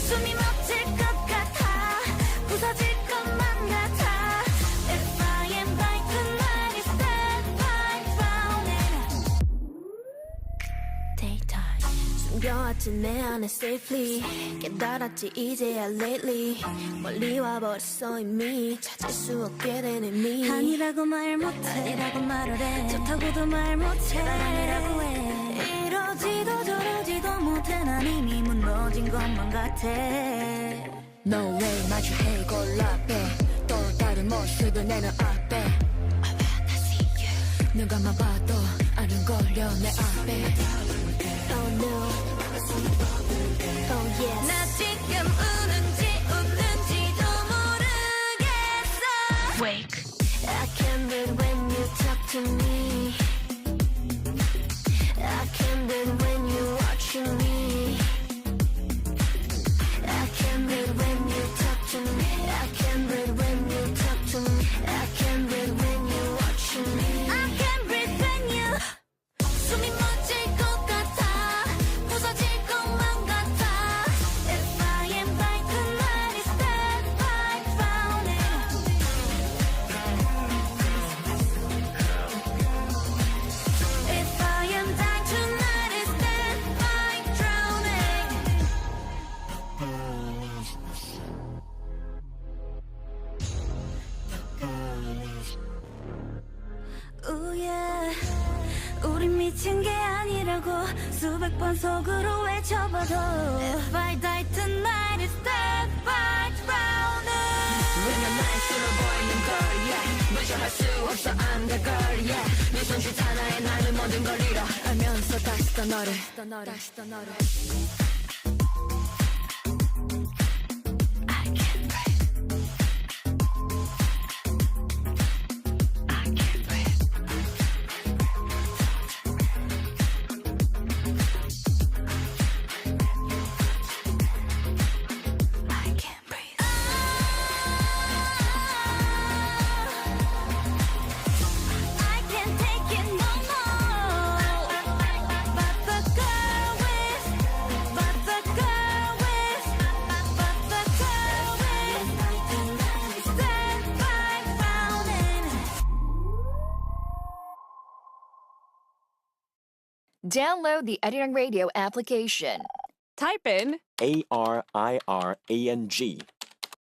숨이 멎을 것 같아 부서질 것만 같아 If I am like tonight is dead by drowning Daytime 숨겨왔지 내 안에 safely 깨달았지 이제야 lately 멀리 와버렸어 이미 찾을 수 없게 된 의미 아니라고 말 못해 아니라고 말을 해 좋다고도 말 못해 제발 아니라고 해 이러지도 저러지도 못해 난 이미 무너진 것만 같아 No way 마주해 골라빼 또 다른 모습을 내는 앞에 눈 감아봐도 아른거려 내 앞에 Oh no Oh yes 나 지금 우는지 웃는지도 모르겠어 Wake I can't breathe when you talk to me I can't breathe when you watching me I can't breathe when you talk to me I can't breathe when you talk to me I can't breathe when you watching me I can't breathe when you 숨이 멎을 것 같아 부서질 것만 같아 If I am like tonight is dead by drowning If I am dying tonight is dead by drowning Ooh yeah 우린 미친 게 아니라고 수백 번 속으로 외쳐봐도 If I die tonight it's dead by drowning 왜냐면 나의 싫어 보이는 걸 yeah 무시할 수 없어 I'm the girl yeah 네 손짓 하나에 나는 모든 걸 잃어 알면서 다시 또 너를 I can't breathe I can't breathe I can't breathe I can't take it Download the Arirang Radio application. Type in ARIRANG.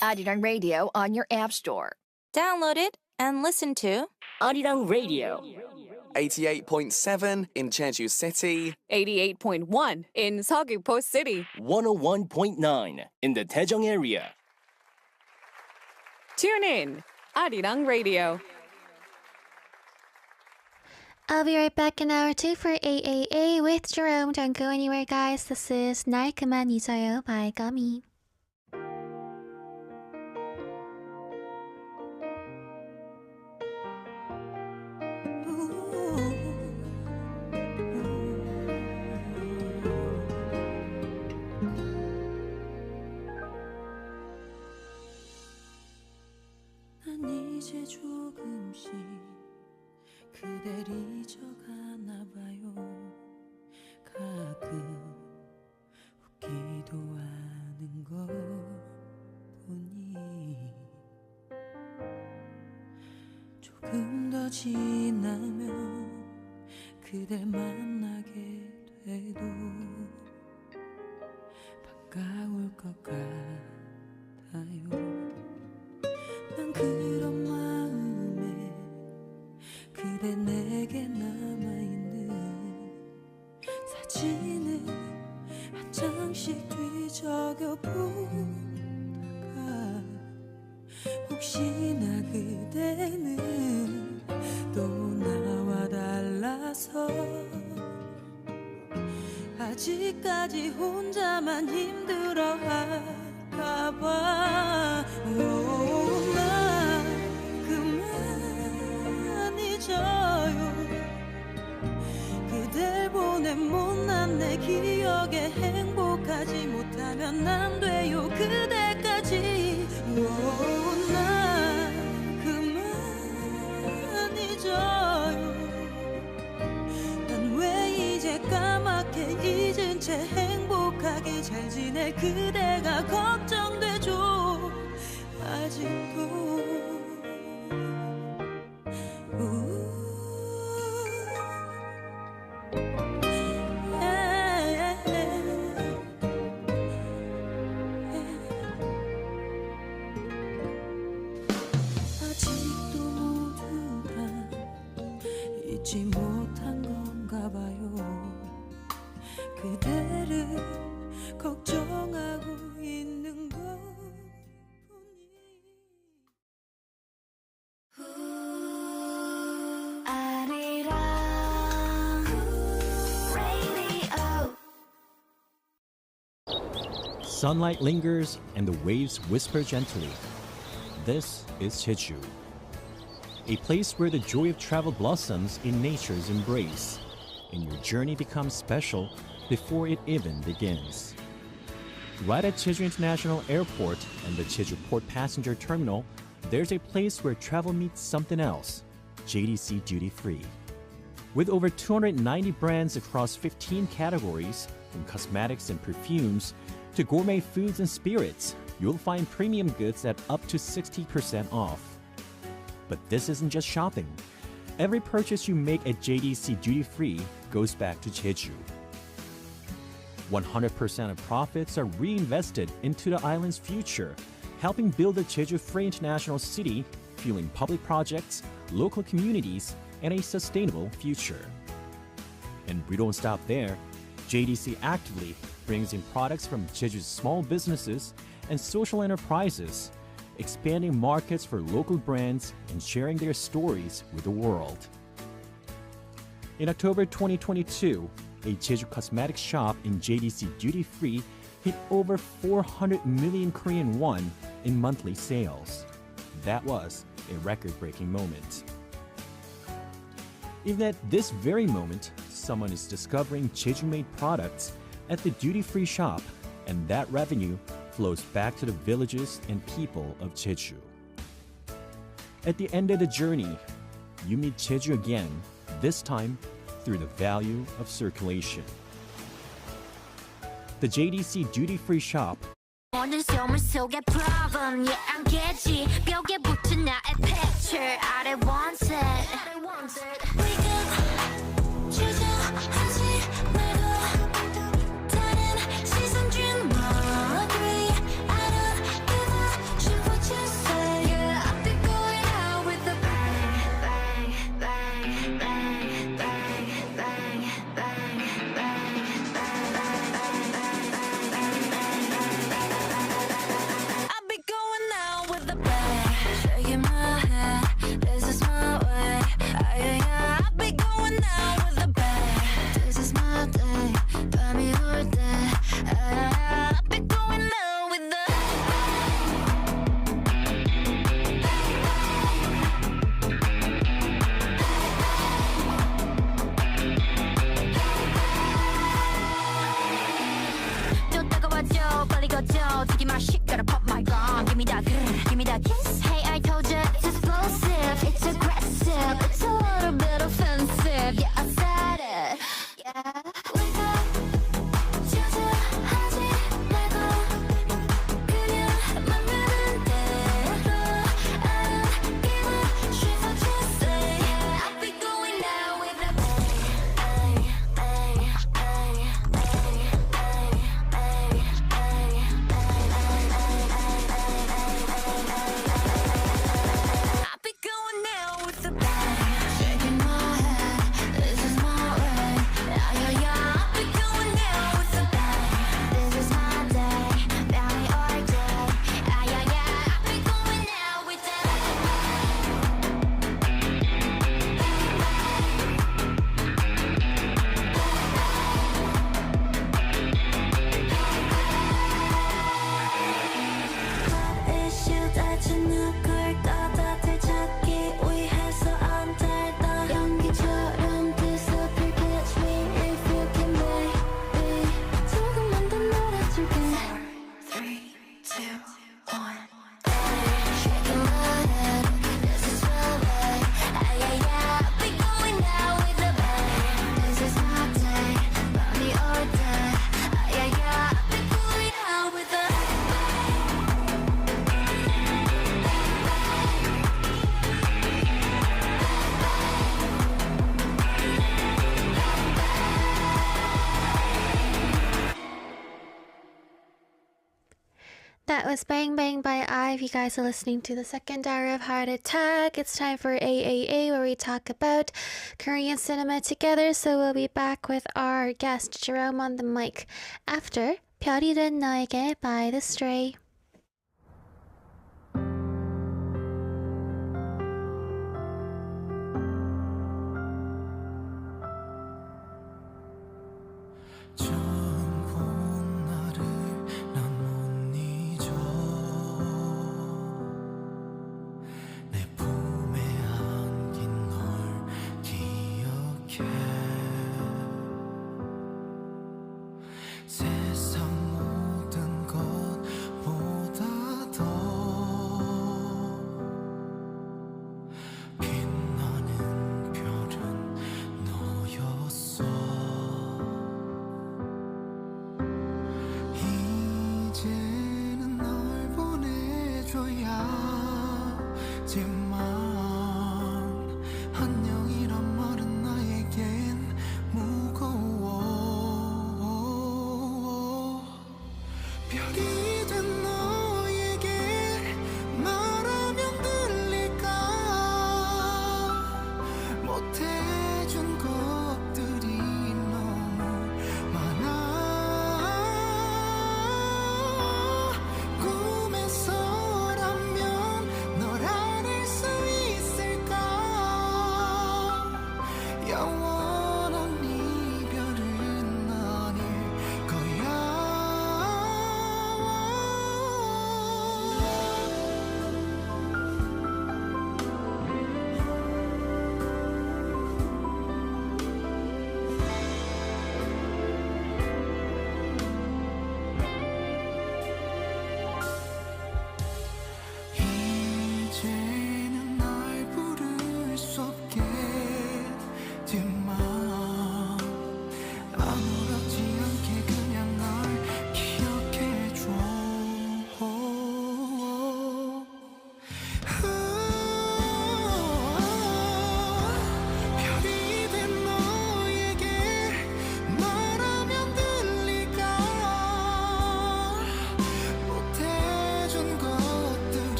Arirang Radio on your app store. Download it and listen to Arirang Radio. 88.7 in Jeju City. 88.1 in Seogwipo City. 101.9 in the Daejeong area. Tune in. Arirang Radio. I'll be right back in hour 2 for AAA with Jerome. Don't go anywhere, guys. This is 날 그만 잊어요 by Gummy. 난 이제 조금씩 그댈 잊어가나 봐요. 가끔 웃기도 하는 거 보니 조금 더 지나면 그댈 만나게 돼도 반가울 것 같아요. 난 그런 마음에 그대 내게 남아있는 사진을 한 장씩 뒤적여 보다가 혹시나 그대는 또 나와 달라서 아직까지 혼자만 힘들어할까봐 나 그만 잊어요. 그댈 보낸 못난 내 기억에 행복하지 못하면 안 돼요. 그대까지 나 그만 잊어요. 난 왜 이제 까맣게 잊은 채 행복하게 잘 지낼 그대가 걱정되죠. 아직도 아직도 모두 다 잊지 못한 건가 봐요. 그대를 걱정하고 있는 것뿐이. 아리랑 radio. Sunlight lingers and the waves whisper gently. This is Jeju, a place where the joy of travel blossoms in nature's embrace, and your journey becomes special before it even begins. Right at Jeju International Airport and the Jeju Port Passenger Terminal, there's a place where travel meets something else, JDC Duty Free. With over 290 brands across 15 categories, from cosmetics and perfumes to gourmet foods and spirits, you'll find premium goods at up to 60% off. But this isn't just shopping. Every purchase you make at JDC Duty Free goes back to Jeju. 100% of profits are reinvested into the island's future, helping build the Jeju Free International City, fueling public projects, local communities, and a sustainable future. And we don't stop there. JDC actively brings in products from Jeju's small businesses and social enterprises, expanding markets for local brands and sharing their stories with the world. In October 2022, a Jeju cosmetics shop in JDC Duty Free hit over 400 million Korean won in monthly sales. That was a record-breaking moment. Even at this very moment, someone is discovering Jeju-made products at the duty-free shop, and that revenue flows back to the villages and people of Jeju. At the end of the journey, you meet Jeju again, this time through the value of circulation. The JDC duty-free shop 모든 소문 속에 problem yeah 안 깨지 벽에 붙은 나의 picture I don't want it We could 주저하지 was Bang Bang by IVE. You guys are listening to the second hour of Heart Attack. It's time for AAA, where we talk about Korean cinema together. So we'll be back with our guest Jerome on the mic after 별이 된 너에게 by The Stray.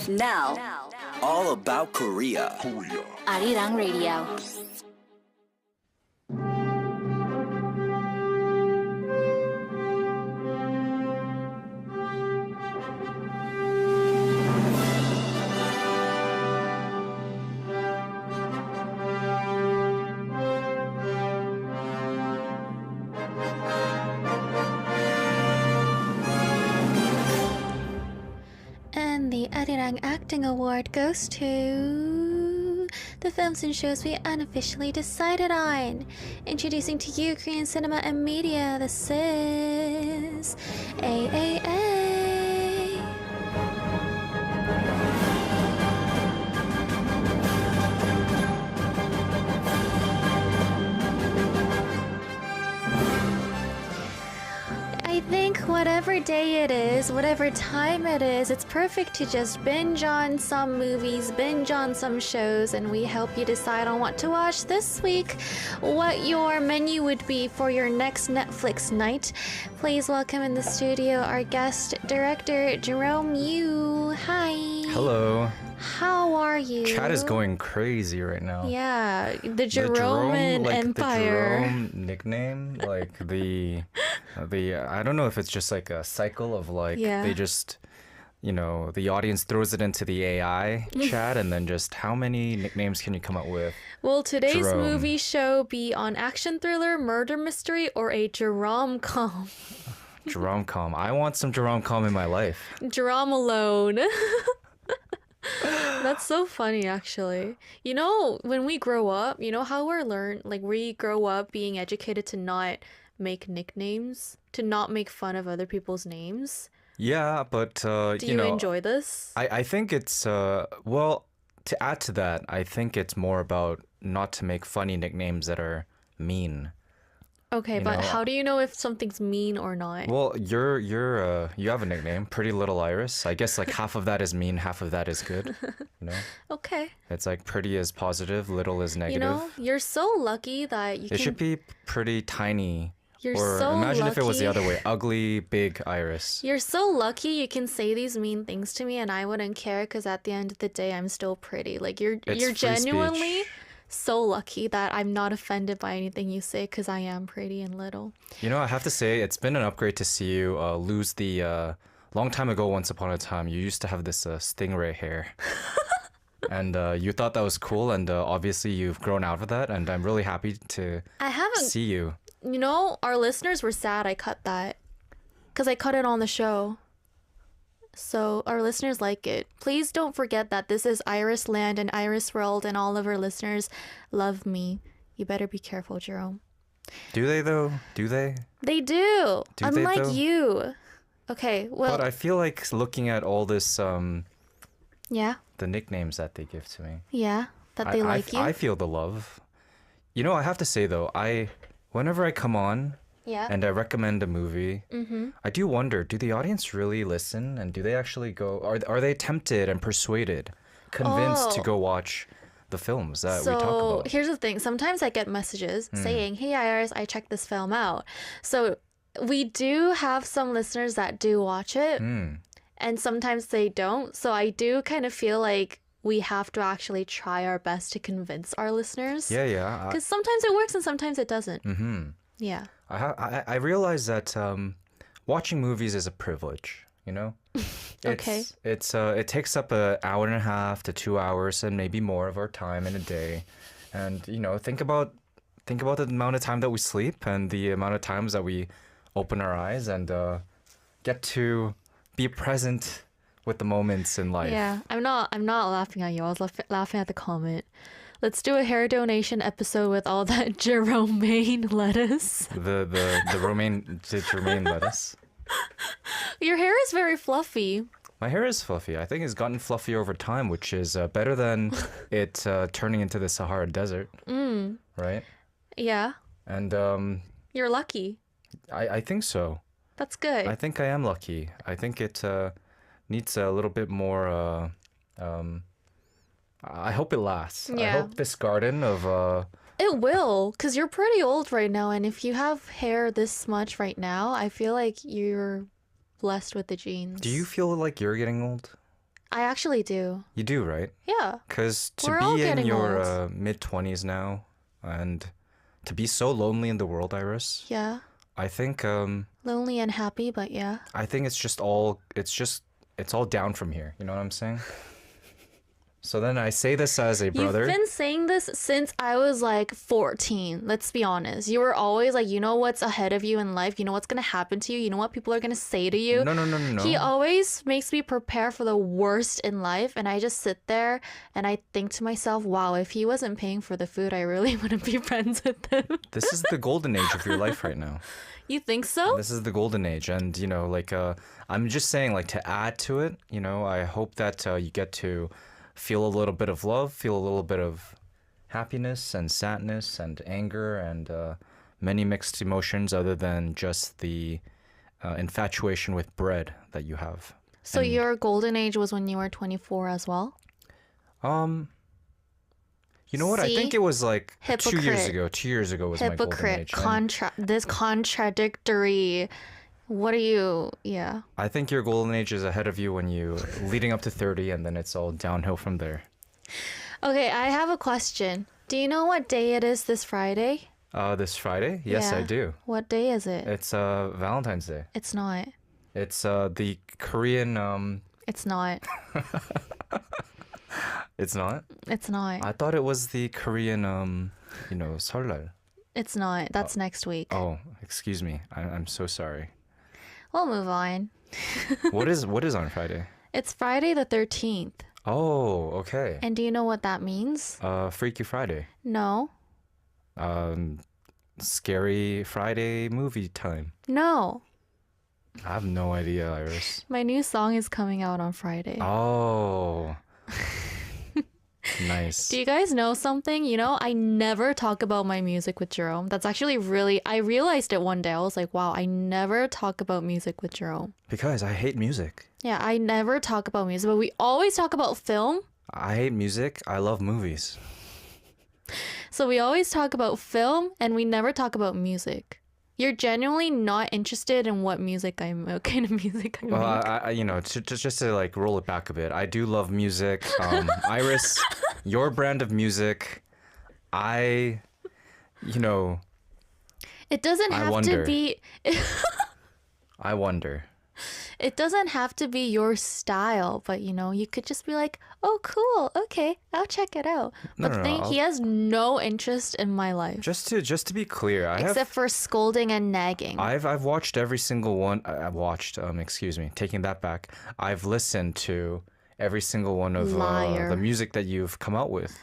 Now, All about Korea. Arirang Radio. And the Arirang Acting Award goes to the films and shows we unofficially decided on. Introducing to you Korean cinema and media, this is AAA. whatever day it is, whatever time it is, it's perfect to just binge on some movies, binge on some shows, and we help you decide on what to watch this week, what your menu would be for your next Netflix night. Please welcome in the studio our guest director, Jerome Yu. Hi. Hello. How are you? Chat is going crazy right now. Yeah, the Jeromean Empire. The Jerome nickname, like the I don't know if it's just like a cycle of like they just, you know, the audience throws it into the AI chat and then just how many nicknames can you come up with? Will today's Jerome. movie show be on action thriller, murder mystery, or a Jerome-com? Jerome-com. I want some Jerome-com in my life. Jerome alone. That's so funny, actually. You know, when we grow up, you know how we grow up being educated to not make nicknames, to not make fun of other people's names. Yeah, but Do you know, enjoy this? I think it's well, to add to that, I think it's more about not to make funny nicknames that are mean. Okay, but how do you know if something's mean or not? Well, you have a nickname, Pretty Little Iris. I guess like half of that is mean, half of that is good. You know? Okay. It's like pretty is positive, little is negative. You know, you're so lucky that you It should be pretty tiny. You're or so imagine if it was the lucky. other way, ugly, big iris. You're so lucky you can say these mean things to me and I wouldn't care because at the end of the day I'm still pretty. Like you're It's free genuinely speech. so lucky that I'm not offended by anything you say because I am pretty and little. You know, I have to say, it's been an upgrade to see you lose the... long time ago, once upon a time, you used to have this stingray hair. And you thought that was cool, and obviously you've grown out of that, and I'm really happy to I haven't, see you. you know, our listeners were sad I cut that because I cut it on the show. So our listeners like it. Please don't forget that this is Iris Land and Iris World and all of our listeners love me. You better be careful, Jerome. Do they, though? Do they? They do. Do they, Unlike though? you. Okay, well, But I feel like looking at all this, yeah, the nicknames that they give to me. yeah, that they like you. I feel the love. You know, I have to say, though, whenever I come on, yeah. and I recommend a movie, I do wonder, do the audience really listen? And do they actually go, are they tempted and persuaded, convinced to go watch the films that we talk So about? here's the thing. Sometimes I get messages saying, hey, Iris, I checked this film out. So we do have some listeners that do watch it, and sometimes they don't. So I do kind of feel like we have to actually try our best to convince our listeners. Yeah, yeah. Because sometimes it works and sometimes it doesn't. Yeah. I realize that watching movies is a privilege, you know? Okay. It takes up an hour and a half to 2 hours and maybe more of our time in a day. And, you know, think about the amount of time that we sleep and the amount of times that we open our eyes and get to be present with the moments in life. Yeah, I'm not laughing at you. I was laughing at the comment. Let's do a hair donation episode with all that Jeromean lettuce. The romaine lettuce. Your hair is very fluffy. My hair is fluffy. I think it's gotten fluffy over time, which is better than it turning into the Sahara Desert. Right? Yeah, And you're lucky. I think so. That's good. I think I am lucky. I think it needs a little bit more. I hope it lasts. I Yeah. hope this garden of. It will, because you're pretty old right now, and if you have hair this much right now, I feel like you're blessed with the genes. Do you feel like you're getting old? I actually do. You do, right? Yeah. Because to We're all be in getting your old. mid-20s now and to be so lonely in the world, Iris, Yeah. I think Lonely and happy, but yeah. it's all down from here. You know what I'm saying? So then I say this as a brother. You've been saying this since I was like 14. Let's be honest. You were always like, you know what's ahead of you in life. You know what's going to happen to you. You know what people are going to say to you. No. He always makes me prepare for the worst in life. And I just sit there and I think to myself, wow, if he wasn't paying for the food, I really wouldn't be friends with him. This is the golden age of your life right now. You think so? This is the golden age. And, you know, like, I'm just saying, like, to add to it, you know, I hope that you get to feel a little bit of love, feel a little bit of happiness and sadness and anger and many mixed emotions other than just the infatuation with bread that you have. So your golden age was when you were 24 as well? You know what? I See? think it was like Hypocrite. 2 years ago. 2 years ago was my golden Hypocrite. age. And This contradictory. What are you? Yeah. I think your golden age is ahead of you when you leading up to 30, and then it's all downhill from there. Okay, I have a question. Do you know what day it is this Friday? This Friday? Yes, I Yeah. do. What day is it? It's Valentine's Day. It's not. It's the Korean. It's not. It's not. It's not. I thought it was the Korean 설날. It's not. That's next week. Oh, excuse me. I'm so sorry. We'll move on. What is on Friday? It's Friday the 13th. Oh, okay. And do you know what that means? Freaky Friday. No. Scary Friday movie time. No. I have no idea, Iris. My new song is coming out on Friday. Oh. Nice. Do you guys know something? You know, I never talk about my music with Jerome. That's actually really, I realized it one day. I was like, wow, I never talk about music with Jerome. Because I hate music. Yeah, I never talk about music, but we always talk about film. I hate music. I love movies. So we always talk about film and we never talk about music. You're genuinely not interested in what music what kind of music I Well, make. I just to like roll it back a bit. I do love music. Iris, your brand of music, It doesn't I have wonder. to be I wonder. it doesn't have to be your style, but you could just be like, "Oh, cool. Okay, I'll check it out." No, But no, the thing, no, he has no interest in my life Just to be clear, except for scolding and nagging. I've watched every single one. I've watched. Excuse me. Taking that back. I've listened to every single one of Liar. the music that you've come out with.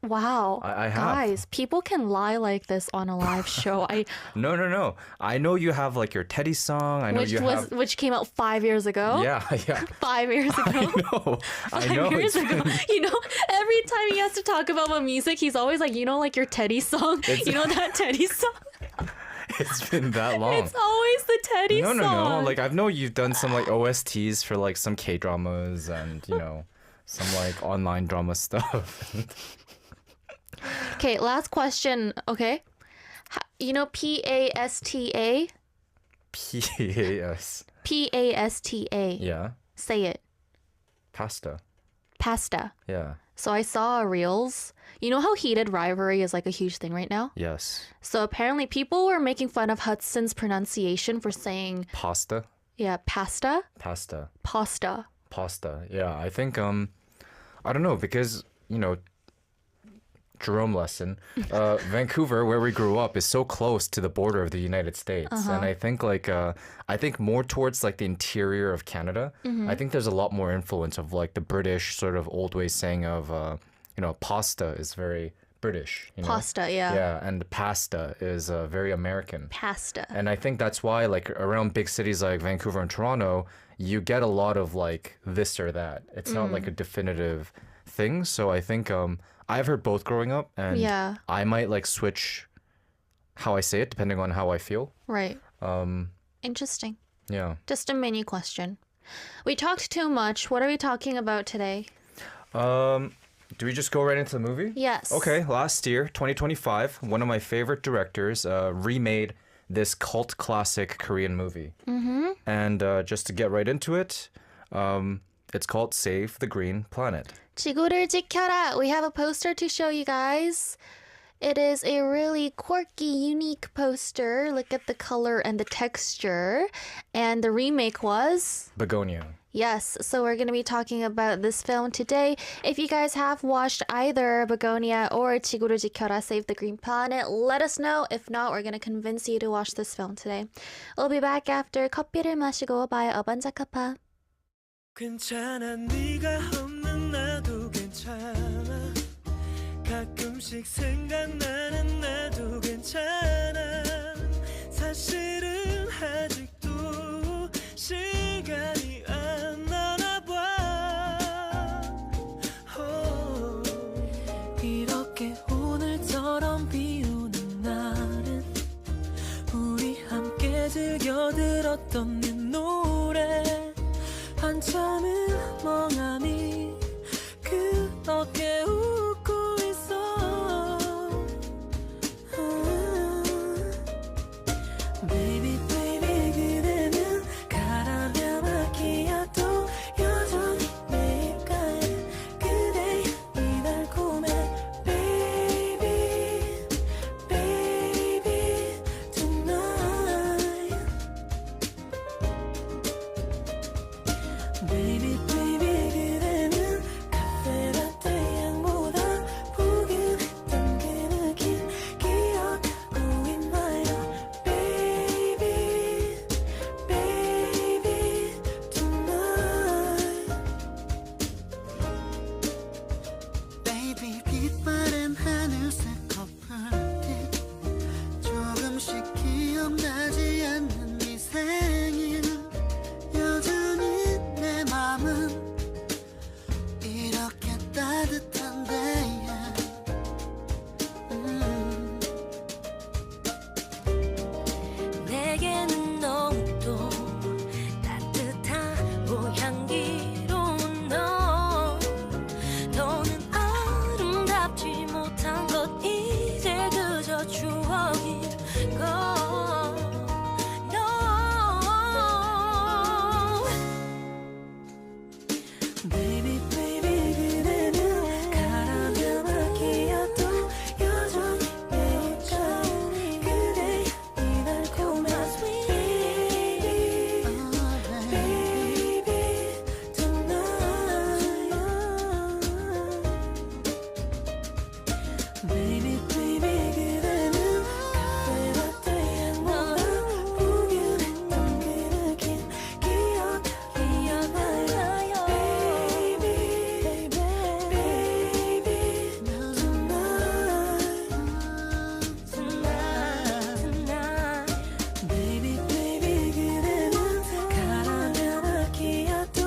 Wow. I have. Guys, people can lie like this on a live show. No. I know you have like your Teddy song. I know you have. Which came out 5 years ago. Yeah. 5 years ago. I know. 5 years It's ago. been- Every time he has to talk about my music, he's always like, like your Teddy song? You know that Teddy song? It's been that long. It's always the Teddy No. song. Like I know you've done some like OSTs for like some K dramas and some like online drama stuff. Okay, last question, okay? PASTA? P-A-S. PASTA. Yeah. Say it. Pasta. Pasta. Yeah. So I saw Reels. You know how heated rivalry is like a huge thing right now? Yes. So apparently people were making fun of Hudson's pronunciation for saying, Pasta. yeah, pasta? Pasta. Pasta. Pasta. Yeah. I think I don't know because Jerome lesson. Vancouver, where we grew up, is so close to the border of the United States, and I think I think more towards like the interior of Canada. I think there's a lot more influence of like the British sort of old way saying of pasta is very British. Pasta, yeah. Yeah, and pasta is very American. Pasta. And I think that's why like around big cities like Vancouver and Toronto, you get a lot of like this or that. It's not like a definitive thing. So I think I've heard both growing up, and Yeah. I might like switch how I say it depending on how I feel. Right. Interesting. Yeah. Just a mini question. We talked too much. What are we talking about today? Do we just go right into the movie? Yes. Okay. Last year, 2025, one of my favorite directors remade this cult classic Korean movie. And just to get right into it, it's called Save the Green Planet. 지구를 지켜라. We have a poster to show you guys. It is a really quirky, unique poster. Look at the color and the texture. And the remake was... Begonia. Yes, so we're going to be talking about this film today. If you guys have watched either Begonia or 지구를 지켜라, Save the Green Planet, let us know. If not, we're going to convince you to watch this film today. We'll be back after 커피를 마시고 by 어반자카파. 괜찮아 네가 없는 나도 괜찮아 가끔씩 생각나는 나도 괜찮아 사실은 아직도 시간이 안 나나 봐 이렇게 오늘처럼 비 오는 날은 우리 함께 즐 즐겨들었던 네 노래 한참을 멍하니 그렇게 웃고 있어 Baby baby 그대는 가라며 마키아또 여전히 내 입가에 그대의 이 달콤해 Baby baby tonight Baby baby 그대는 카페라떼 향보다 포근했던 그 느낌 기억하고 있나요 Baby baby tonight Baby 빛바랜 하늘색 커플빛 조금씩 기억나지 않는 이 생일 여전히 내 맘은 이렇게 따뜻한데 내게는 너무도 따뜻하고 향기로운 너 너는 아름답지 못한 것 이제 그저 추억인 거 No Baby baby 그대는 가라며 마키아또 여전히 내 입가에 그대의 이 달콤한 Baby baby tonight Baby baby 그대는 카페라떼 향보다 포근했던 그 느낌 기억나요 Baby baby tonight Baby baby 그대는 가라며 마키아또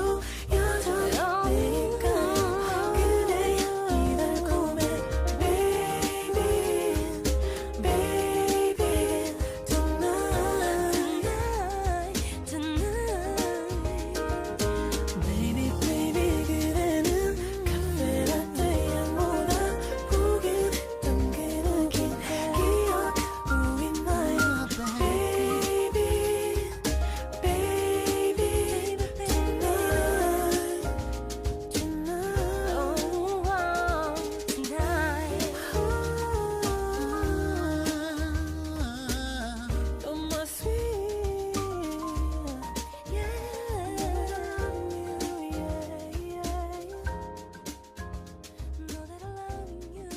여전히 내 입가에 그대의 이 달콤해 Baby baby tonight Baby baby 그대는 카페라떼 향보다 포근했던 그 느낌 기억하고 있나요 Baby baby tonight You're my sweet Know that I love you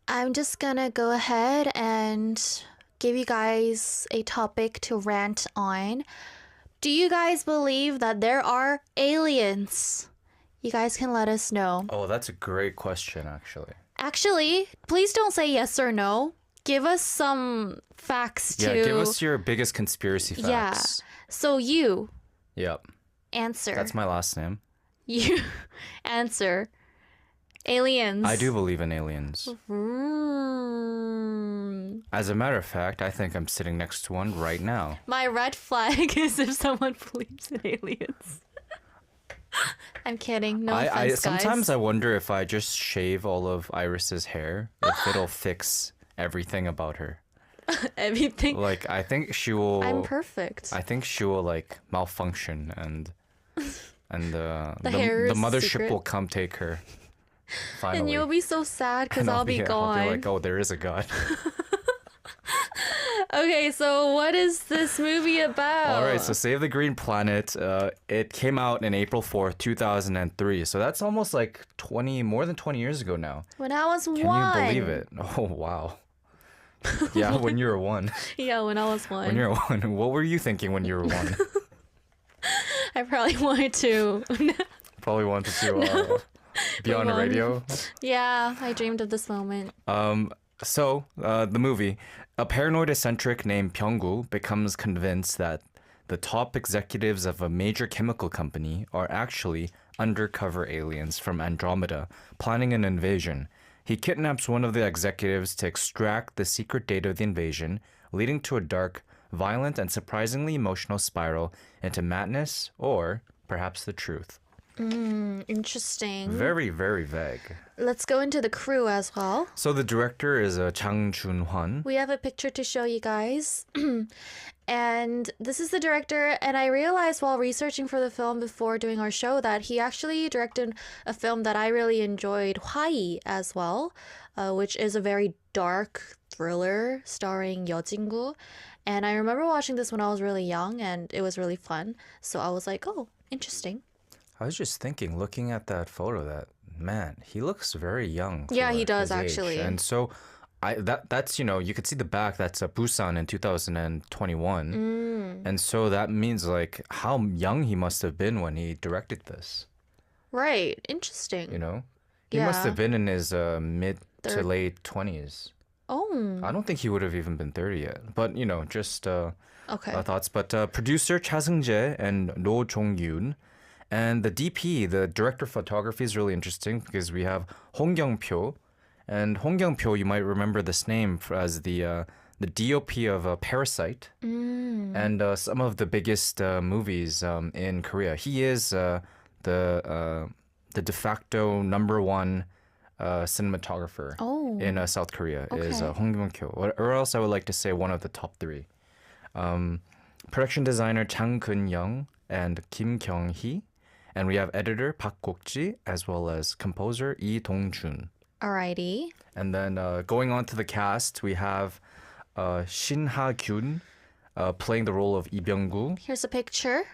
I'm just gonna go ahead and give you guys a topic to rant on. Do you guys believe that there are aliens? You guys can let us know. Oh, that's a great question, actually. Actually, please don't say yes or no. Give us some facts Yeah, to... give us your biggest conspiracy facts. Yeah. So you Yep. answer. That's my last name. You answer. Aliens. I do believe in aliens. As a matter of fact, I think I'm sitting next to one right now. My red flag is if someone believes in aliens. I'm kidding. No offense, Sometimes guys. I wonder if I just shave all of Iris's hair, if it'll fix everything about her. Everything. Like, I think she will... I'm perfect. I think she will, like, malfunction and hair the is mothership secret. will come take her. Finally. And you'll be so sad because And I'll be gone. I'll be like, oh, there is a God. Okay, so what is this movie about? All right, so Save the Green Planet. It came out in April 4th, 2003. So that's almost like more than 20 years ago now. When I was Can one. you believe it? Oh, wow. Yeah, when you were one. Yeah, when I was one. When you were one. What were you thinking when you were one? I probably wanted to. Probably wanted to be on the radio. Yeah, I dreamed of this moment. So, the movie. A paranoid eccentric named Byung-gu becomes convinced that the top executives of a major chemical company are actually undercover aliens from Andromeda planning an invasion. He kidnaps one of the executives to extract the secret data of the invasion, leading to a dark, violent, and surprisingly emotional spiral into madness or perhaps the truth. Interesting. Very, very vague. Let's go into the crew as well. So the director is Chang Jun-hwan. We have a picture to show you guys. And this is the director, and I realized while researching for the film before doing our show that he actually directed a film that I really enjoyed, Hwai, as well, which is a very dark thriller starring Yeo And I remember watching this when I was really young, and it was really fun. So I was like, oh, interesting. I was just thinking, looking at that photo, that man, he looks very young. Yeah, for he does, his age. actually. And so, that's you could see the back. That's Busan in 2021, and so that means like how young he must have been when he directed this. Right. Interesting. He must Yeah. have been in his mid to Third- late 20s. Oh. I don't think he would have even been 30 yet. But just Okay. thoughts. But producer Cha Seung-jae and Roh Jong-yoon. And the DP, the director of photography, is really interesting because we have Hong Kyung-pyo. And Hong Kyung-pyo, you might remember this name as the DOP of Parasite and some of the biggest movies in Korea. He is the de facto number one cinematographer in South Korea is Okay. Hong Kyung-pyo. Or else I would like to say one of the top three. Production designer Chang Keun-young and Kim Kyung-hee. And we have editor Park Gok-ji as well as composer Lee Dong-jun. Alrighty. And then going on to the cast, we have Shin Ha-kyun playing the role of Lee Byung-gu. Here's a picture.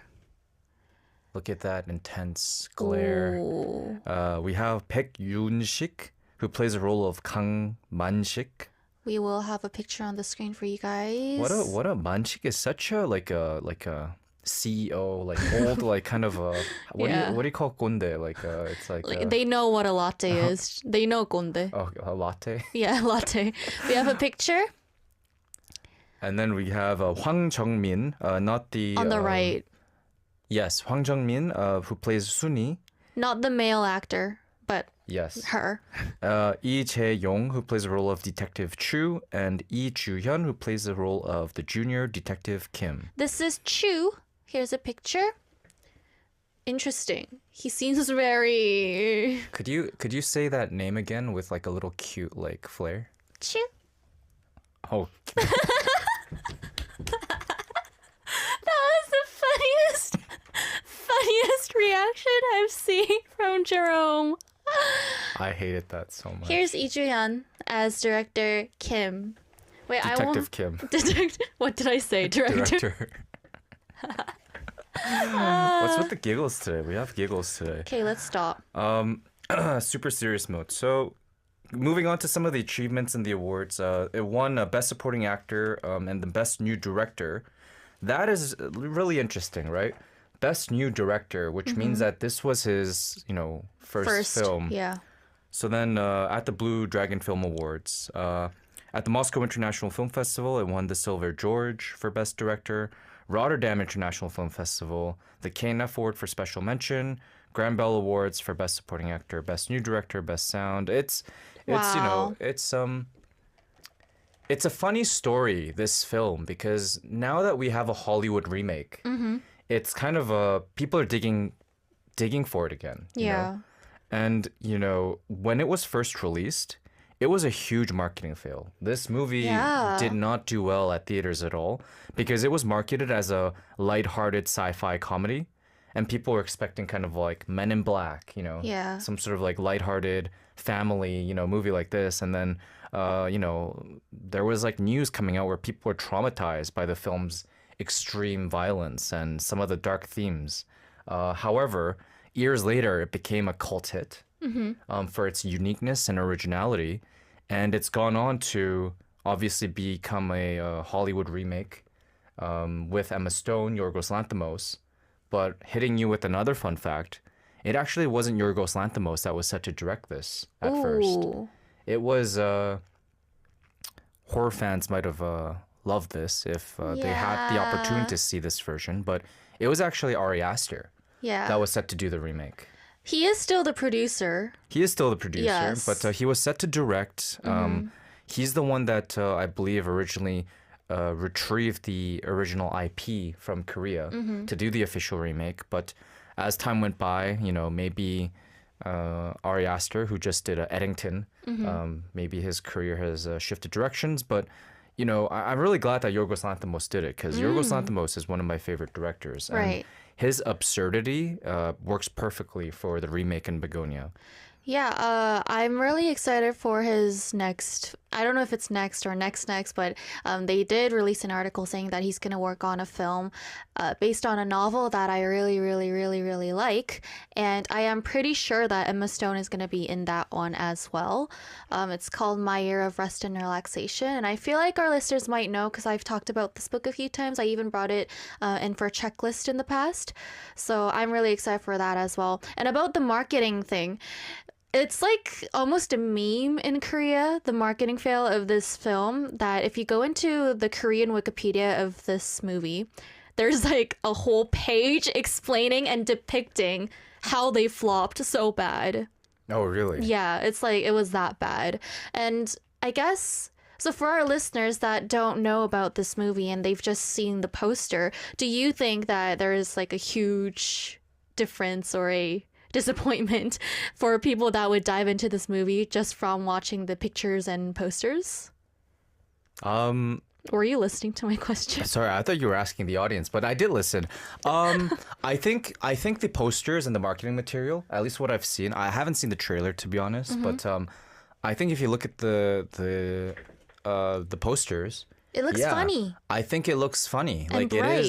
Look at that intense glare. Ooh. We have Baek Yoon-sik, who plays the role of Kang Man-sik. We will have a picture on the screen for you guys. What a Man-sik is such a like a CEO, like old, like kind of a what do you call konde? Like it's like They know what a latte is. They know konde. oh, a latte. Yeah, latte. We have a picture And then we have Hwang Jung-min, not the on the right. Yes, Hwang Jung-min, who plays Suni. Not the male actor, but Yes. her. Lee Jae-yong, who plays the role of Detective Chu, and Lee Ju-hyun, who plays the role of the junior detective Kim. This is Chu. Here's a picture. Interesting. He seems very Could you say that name again with like a little cute like flair? Chu. Oh, That was the funniest reaction I've seen from Jerome. I hated that so much. Here's Lee Ju-hyun as director Kim. Wait, Detective Kim. What did I say? Director. Director. What's with the giggles today? We have giggles today. Okay, let's stop. Super serious mode. So, moving on to some of the achievements and the awards. It won Best Supporting Actor and the Best New Director. That is really interesting, right? Best New Director, which means that this was his, first film. Yeah. So then at the Blue Dragon Film Awards, at the Moscow International Film Festival, it won the Silver George for Best Director. Rotterdam International Film Festival, the KNF Award for Special Mention, Grand Bell Awards for Best Supporting Actor, Best New Director, Best Sound. It's Wow. it's a funny story, this film, because now that we have a Hollywood remake, it's kind of people are digging for it again. you know? Yeah. And when it was first released, it was a huge marketing fail. This movie Yeah. did not do well at theaters at all because it was marketed as a lighthearted sci-fi comedy, and people were expecting kind of like Men in Black, Yeah. some sort of like lighthearted family, movie like this. And then, there was like news coming out where people were traumatized by the film's extreme violence and some of the dark themes. However, years later, it became a cult hit for its uniqueness and originality. And it's gone on to obviously become a Hollywood remake with Emma Stone, Yorgos Lanthimos. But hitting you with another fun fact, it actually wasn't Yorgos Lanthimos that was set to direct this at first. Ooh. It was horror fans might have love this if they had the opportunity to see this version. But it was actually Ari Aster Yeah. that was set to do the remake. He is still the producer. He is still the producer, Yes. but he was set to direct. He's the one that I believe originally retrieved the original IP from Korea to do the official remake. But as time went by, maybe Ari Aster, who just did Eddington, maybe his career has shifted directions. But I'm really glad that Yorgos Lanthimos did it because Yorgos Lanthimos is one of my favorite directors. Right. And his absurdity works perfectly for the remake in Begonia. Yeah, I'm really excited for his next. I don't know if it's next or next, but they did release an article saying that he's going to work on a film based on a novel that I really, really, really, really like. And I am pretty sure that Emma Stone is going to be in that one as well. It's called My Year of Rest and Relaxation. And I feel like our listeners might know because I've talked about this book a few times. I even brought it in for a checklist in the past. So I'm really excited for that as well. And about the marketing thing, it's like almost a meme in Korea, the marketing fail of this film, that if you go into the Korean Wikipedia of this movie, there's like a whole page explaining and depicting how they flopped so bad. Oh, really? Yeah, it's like it was that bad. And I guess, so for our listeners that don't know about this movie and they've just seen the poster, do you think that there is like a huge difference or a disappointment for people that would dive into this movie just from watching the pictures and posters? Were you listening to my question? Sorry, I thought you were asking the audience, but I did listen. I think the posters and the marketing material, at least what I've seen, I haven't seen the trailer to be honest, but I think if you look at the posters, It looks funny. I think it looks funny. And like bright.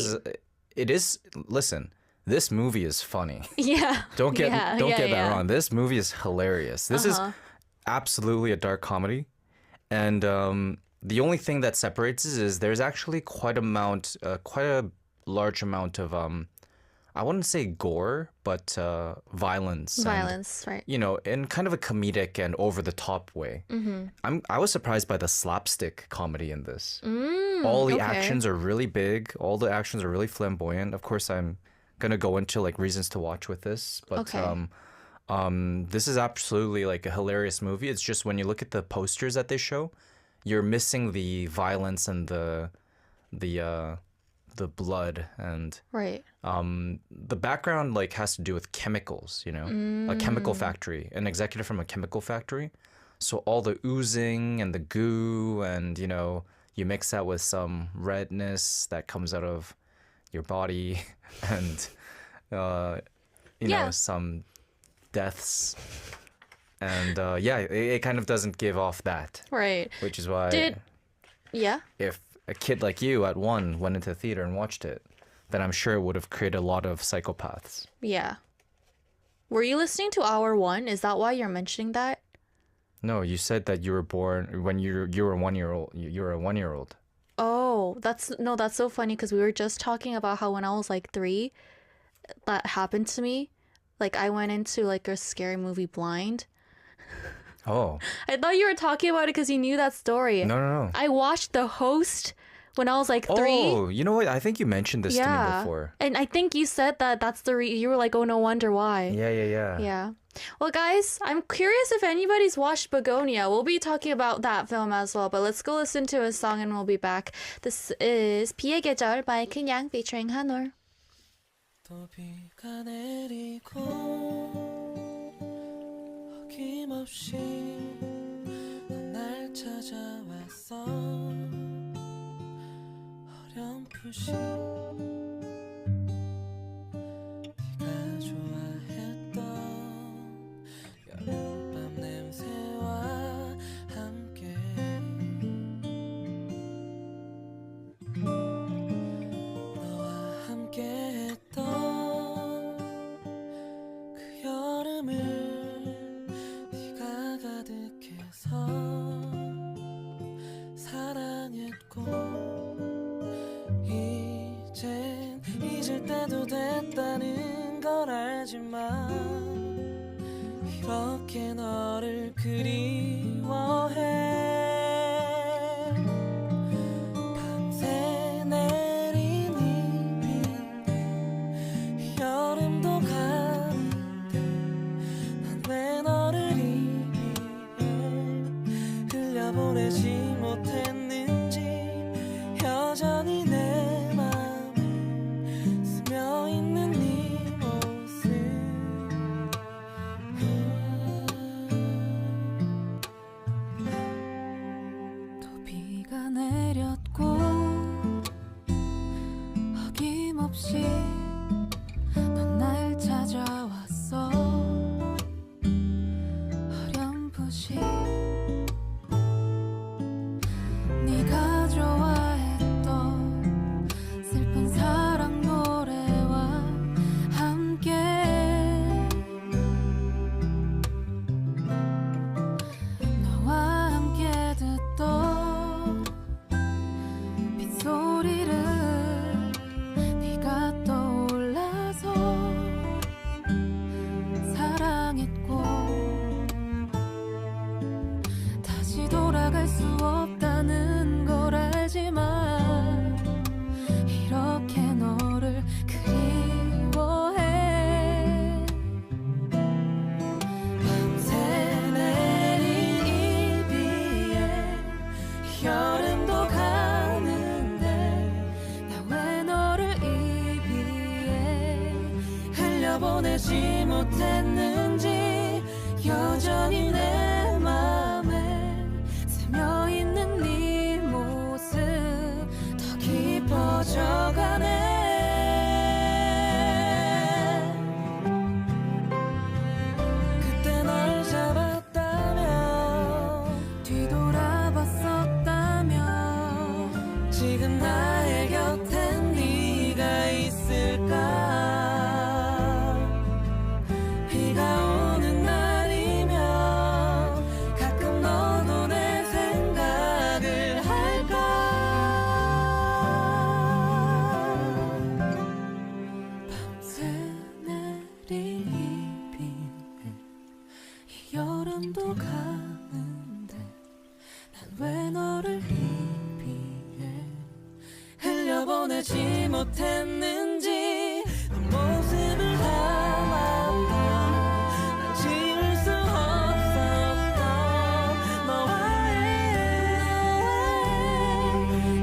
it is. Listen, this movie is funny. Yeah. Don't get yeah. that wrong. This movie is hilarious. This is absolutely a dark comedy, and the only thing that separates it is there's actually quite a large amount of I wouldn't say gore, but violence. Violence, right? In kind of a comedic and over the top way. I was surprised by the slapstick comedy in this. All the actions are really big. All the actions are really flamboyant. Of course, I'm gonna go into like reasons to watch with this, but this is absolutely like a hilarious movie. It's just when you look at the posters that they show, you're missing the violence and the blood and right. The background like has to do with chemicals, a chemical factory, an executive from a chemical factory. So all the oozing and the goo and you mix that with some redness that comes out of your body and some deaths and it kind of doesn't give off that, right, which is why if a kid like you at 1 went into the theater and watched it, then I'm sure it would have created a lot of psychopaths. Yeah. Were you listening to Hour 1? Is that why you're mentioning that? No, you said that you were born when you were 1 year old. You were a 1 year old. Oh, that's so funny because we were just talking about how when I was like 3, that happened to me. Like I went into like a scary movie blind. Oh. I thought you were talking about it because you knew that story. No. I watched The Host when I was like 3. Oh, you know what? I think you mentioned this to me before. And I think you said that's the you were like, oh, no wonder why. Yeah. Yeah. Well, guys, I'm curious if anybody's watched Begonia. We'll be talking about that film as well, but let's go listen to a song and we'll be back. This is 비의 계절 by 그냥 featuring 한올. 또 비가 내리고 어김없이 넌 날 찾아왔어 어렴풋이 네가 좋아했던 여름밤 냄새와 함께 너와 함께했던 그 여름을 네가 가득해서 사랑했고 이젠 잊을 때도 됐다는 걸 알지만 이렇게 너를 그리워해 못했는지 여전히 내 맘에 스며있는 네 모습 더 깊어져가네 그때 널 잡았다면 뒤돌아봤었다면 지금 나의 곁엔 네가 있을까 비가 오는 날이면 가끔 너도 내 생각을 할까 밤새 내린 이 비에 이 여름도 가는데 난 왜 너를 이 비에 흘려보내지 못했는지 그 모습을 담았던 난 지울 수 없었던 너와의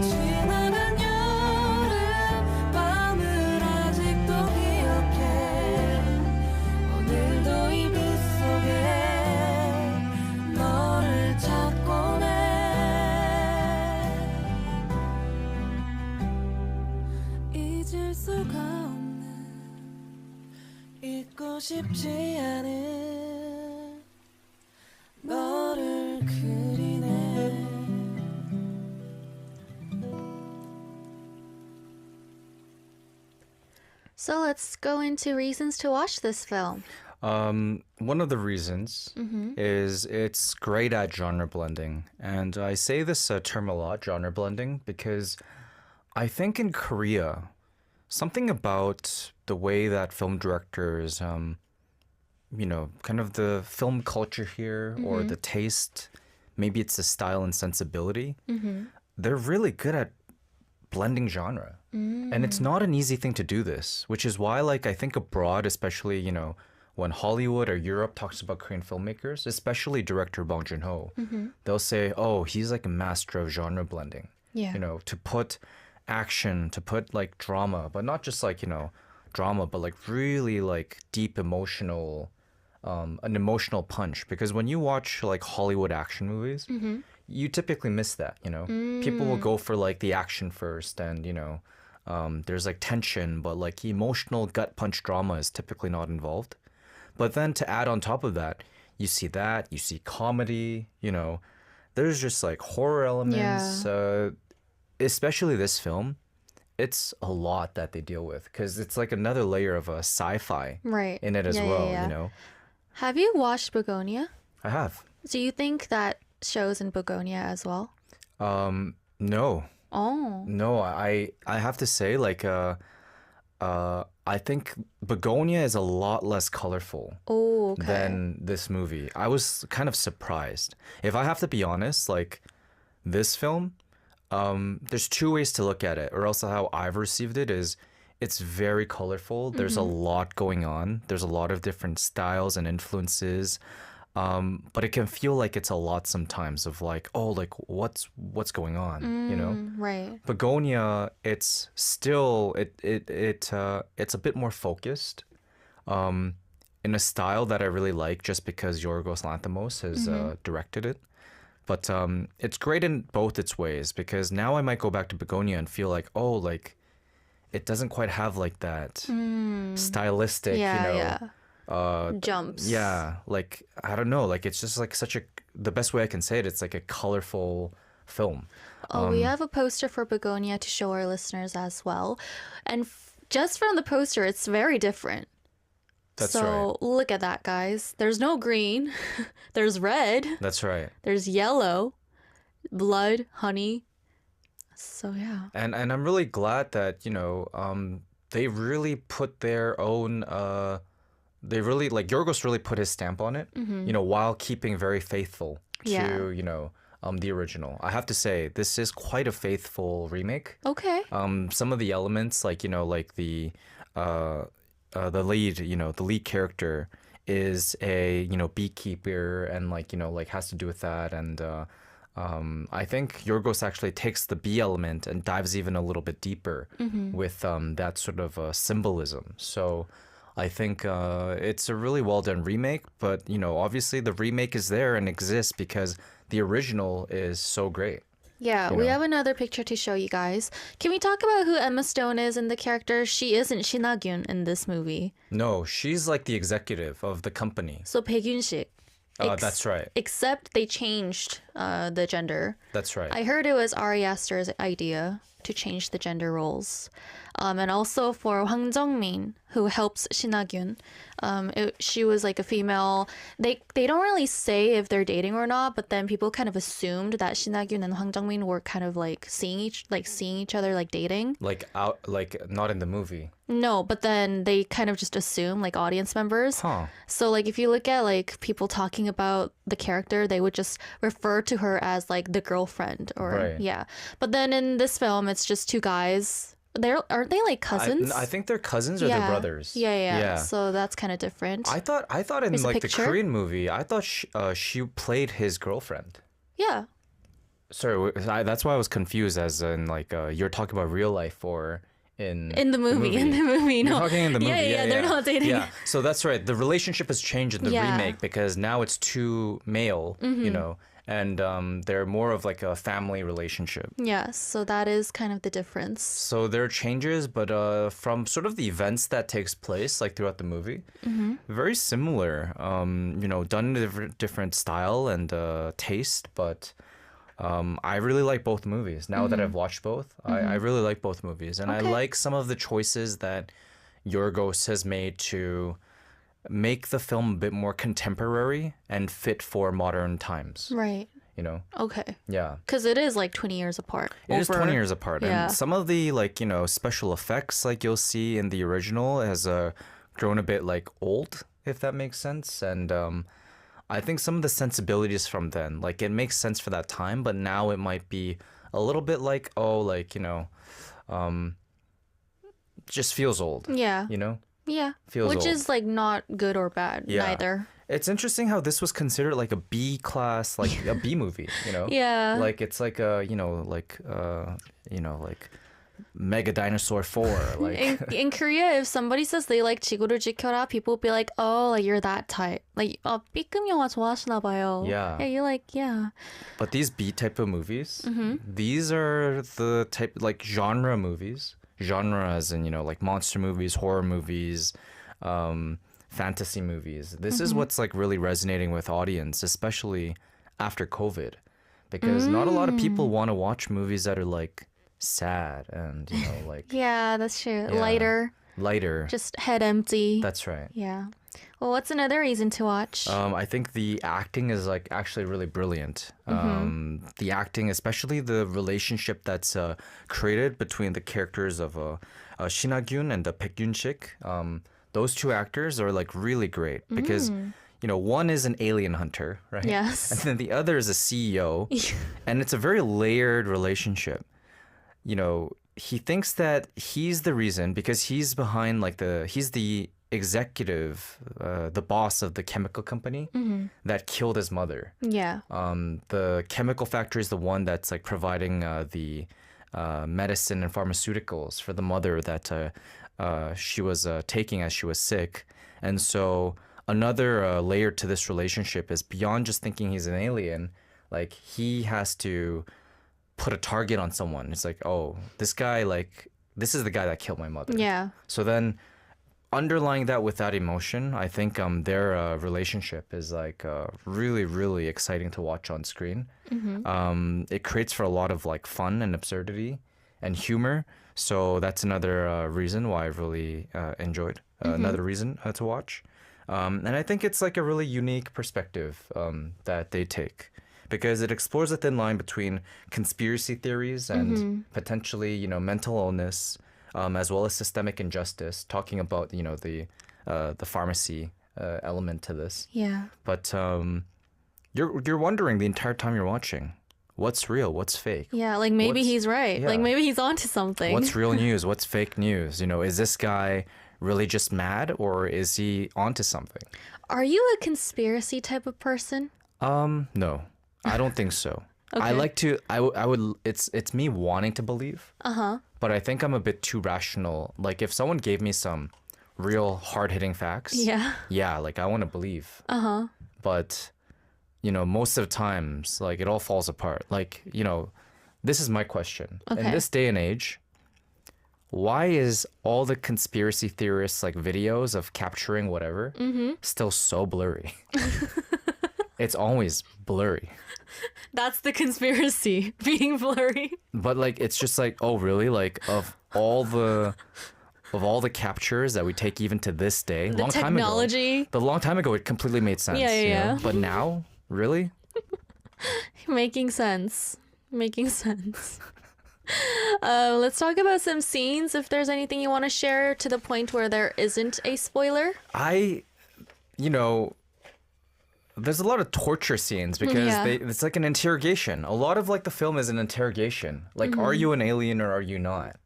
지나간 여름 밤을 아직도 기억해 오늘도 이 빛 속에 너를 찾곤 해 잊을 수가 없는 잊고 싶지 않은 너를 그리네 So let's go into reasons to watch this film. One of the reasons is it's great at genre blending. And I say this term a lot, genre blending, because I think in Korea, something about the way that film directors, kind of the film culture here or the taste, maybe it's the style and sensibility, they're really good at blending genre. And it's not an easy thing to do this, which is why, like, I think abroad, especially, when Hollywood or Europe talks about Korean filmmakers, especially director Bong Joon-ho, they'll say, oh, he's like a master of genre blending. Yeah. To put action, to put like drama, but not just like, drama, but like really like deep emotional, an emotional punch. Because when you watch like Hollywood action movies, you typically miss that, People will go for like the action first and, there's like tension, but like emotional gut punch drama is typically not involved. But then to add on top of that, you see comedy, there's just like horror elements. Especially this film, it's a lot that they deal with because it's like another layer of a sci-fi in it as well, Have you watched Begonia? I have. Do you think that shows in Begonia as well? No. Oh. No, I have to say, like, I think Begonia is a lot less colorful than this movie. I was kind of surprised. If I have to be honest, like, this film, there's two ways to look at it, or else how I've received it is it's very colorful. There's a lot going on. There's a lot of different styles and influences. But it can feel like it's a lot sometimes of like, oh, like what's going on, Right. Begonia, it's still it's a bit more focused, in a style that I really like, just because Yorgos Lanthimos has directed it. But it's great in both its ways, because now I might go back to Begonia and feel like, oh, like it doesn't quite have like that stylistic, jumps. Yeah, like I don't know, like it's just like the best way I can say it, it's like a colorful film. We have a poster for Begonia to show our listeners as well. And just from the poster, it's very different. That's so right. Look at that, guys. There's no green. There's red. That's right. There's yellow, blood, honey. So yeah. And I'm really glad that, they really put their own they really, like, Yorgos really put his stamp on it, while keeping very faithful to, the original. I have to say, this is quite a faithful remake. Okay. Some of the elements, like, like the lead, the lead character is a, beekeeper and like has to do with that. And I think Yorgos actually takes the bee element and dives even a little bit deeper with that sort of symbolism. So I think it's a really well done remake, but obviously the remake is there and exists because the original is so great. Yeah, You we know. have another picture to show you guys. Can we talk about who Emma Stone is in the character? She isn't Shin-Ha-gyun in this movie. No, she's like the executive of the company. So Baek-yun-sik. That's right. Except they changed the gender. That's right. I heard it was Ari Aster's idea to change the gender roles. And also for Hwang Jung-min, who helps Shin-Ha-gyun, she was like a female. They don't really say if they're dating or not, but then people kind of assumed that Shin-Ha-gyun and Hwang Jung-min were kind of like seeing each other like dating. Like not in the movie. No, but then they kind of just assume like audience members. Huh. So like if you look at like people talking about the character, they would just refer to her as like the girlfriend or Right. yeah. But then in this film, it's just two guys. Aren't they like cousins? I think they're cousins or they're brothers. Yeah. So that's kind of different. I thought in There's a like the picture. Korean movie, I thought she played his girlfriend. Yeah. Sorry, that's why I was confused. As in like you're talking about real life or in In the movie. You're No. talking in the movie. Yeah, they're not dating. Yeah, so that's right. The relationship has changed in the Yeah. remake because now it's too male, and they're more of like a family relationship. Yeah, so that is kind of the difference. So there are changes, but from sort of the events that takes place like throughout the movie, very similar. Done in a different style and taste, but I really like both movies. Now that I've watched both, I really like both movies, and I Okay. like some of the choices that Yorgos has made to make the film a bit more contemporary and fit for modern times. Right. Okay. Yeah. Because it is like 20 years apart. It is 20 years apart. Yeah. And some of the special effects like you'll see in the original has grown a bit like old, if that makes sense. And I think some of the sensibilities from then, like it makes sense for that time, but now it might be a little bit like, just feels old. Yeah. Yeah. Feels Which old. is like not good or bad, Yeah. neither. It's interesting how this was considered like a B class, like a B movie, Yeah. Like it's like a, like Mega Dinosaur 4. Like In Korea, if somebody says they like 지구를 지켜라, people will be like, oh, like you're that type. Like, B급 영화 좋아하시나 봐요. Yeah. Yeah, you're like, yeah. But these B type of movies, Mm-hmm. these are the type like genre movies. Genre as in, like monster movies, horror movies, fantasy movies. This is what's like really resonating with audience, especially after COVID. Because not a lot of people want to watch movies that are like sad and, like Yeah, that's true. Yeah. Lighter. lighter. Just head empty. That's right. Yeah. Well, what's another reason to watch? I think the acting is like actually really brilliant. The acting, especially the relationship that's created between the characters of Shin-Ha-gyun and Baek-yun-sik. Those two actors are like really great because one is an alien hunter, right? Yes. And then the other is a CEO, and it's a very layered relationship. He thinks that he's the reason because he's behind he's the executive, the boss of the chemical company that killed his mother. Yeah. The chemical factory is the one that's like providing the medicine and pharmaceuticals for the mother that she was taking as she was sick. And so another layer to this relationship is beyond just thinking he's an alien, like he has to put a target on someone. It's like, oh, this guy, this is the guy that killed my mother. Yeah. So then underlying that with that emotion, I think their relationship is like really, really exciting to watch on screen. It creates for a lot of like fun and absurdity and humor. So that's another reason why I really enjoyed. Another reason to watch. And I think it's like a really unique perspective that they take. Because it explores a thin line between conspiracy theories and potentially, mental illness, as well as systemic injustice, talking about, the pharmacy element to this. Yeah. But you're wondering the entire time you're watching, what's real, what's fake? Yeah, like maybe he's right. Like yeah. maybe he's onto something. What's real news? What's fake news? Is this guy really just mad or is he onto something? Are you a conspiracy type of person? No, I don't think so. I Okay. like to. I would. It's me wanting to believe. But I think I'm a bit too rational. Like if someone gave me some real hard-hitting facts, yeah, like I want to believe. But most of the times, like it all falls apart. Like, this is my question. In this day and age, why is all the conspiracy theorists like videos of capturing whatever still so blurry? It's always blurry. That's the conspiracy, being blurry. But like it's just like, oh really? Like of all the captures that we take even to this day, The technology. The long time ago it completely made sense. Yeah. But now, really? Making sense. Making sense. Let's talk about some scenes. If there's anything you want to share to the point where there isn't a spoiler. There's a lot of torture scenes because it's like an interrogation. A lot of like the film is an interrogation. Like, are you an alien or are you not?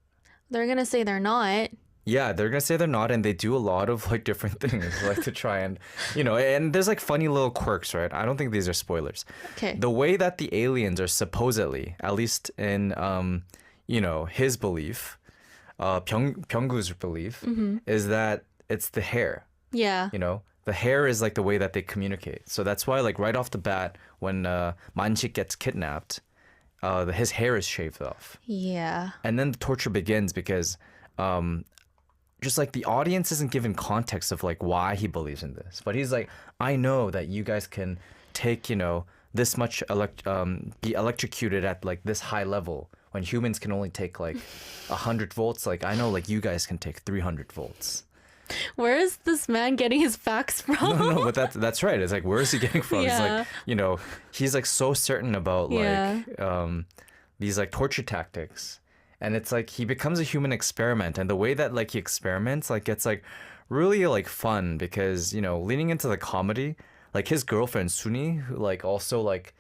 They're gonna say they're not. Yeah, they're gonna say they're not, and they do a lot of like different things, like to try and, and there's like funny little quirks, right? I don't think these are spoilers. Okay. The way that the aliens are supposedly, at least in, his belief, Byung-gu's belief, is that it's the hair. Yeah. The hair is like the way that they communicate. So that's why, like right off the bat, when Manchik gets kidnapped, his hair is shaved off. Yeah. And then the torture begins because just like the audience isn't given context of like why he believes in this. But he's like, I know that you guys can take, this much be electrocuted at like this high level when humans can only take like 100 volts. Like I know like you guys can take 300 volts. Where is this man getting his facts from? No, but that's right. It's like, where is he getting from? Yeah. It's like, he's like so certain about like these like torture tactics. And it's like he becomes a human experiment, and the way that like he experiments like gets like really like fun because leaning into the comedy, like his girlfriend Suni, who like also like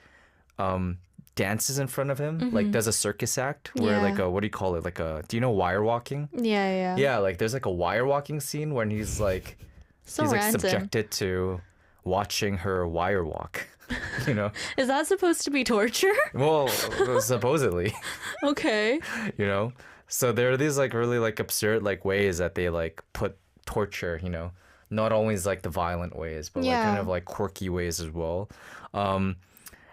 dances in front of him, like does a circus act where like a, what do you call it, like a, do you know wire walking? Yeah, like there's like a wire walking scene when he's like so he's random. like subjected to watching her wire walk. Is that supposed to be torture? Well, supposedly. Okay. So there are these like really like absurd like ways that they like put torture, not always like the violent ways, but like kind of like quirky ways as well.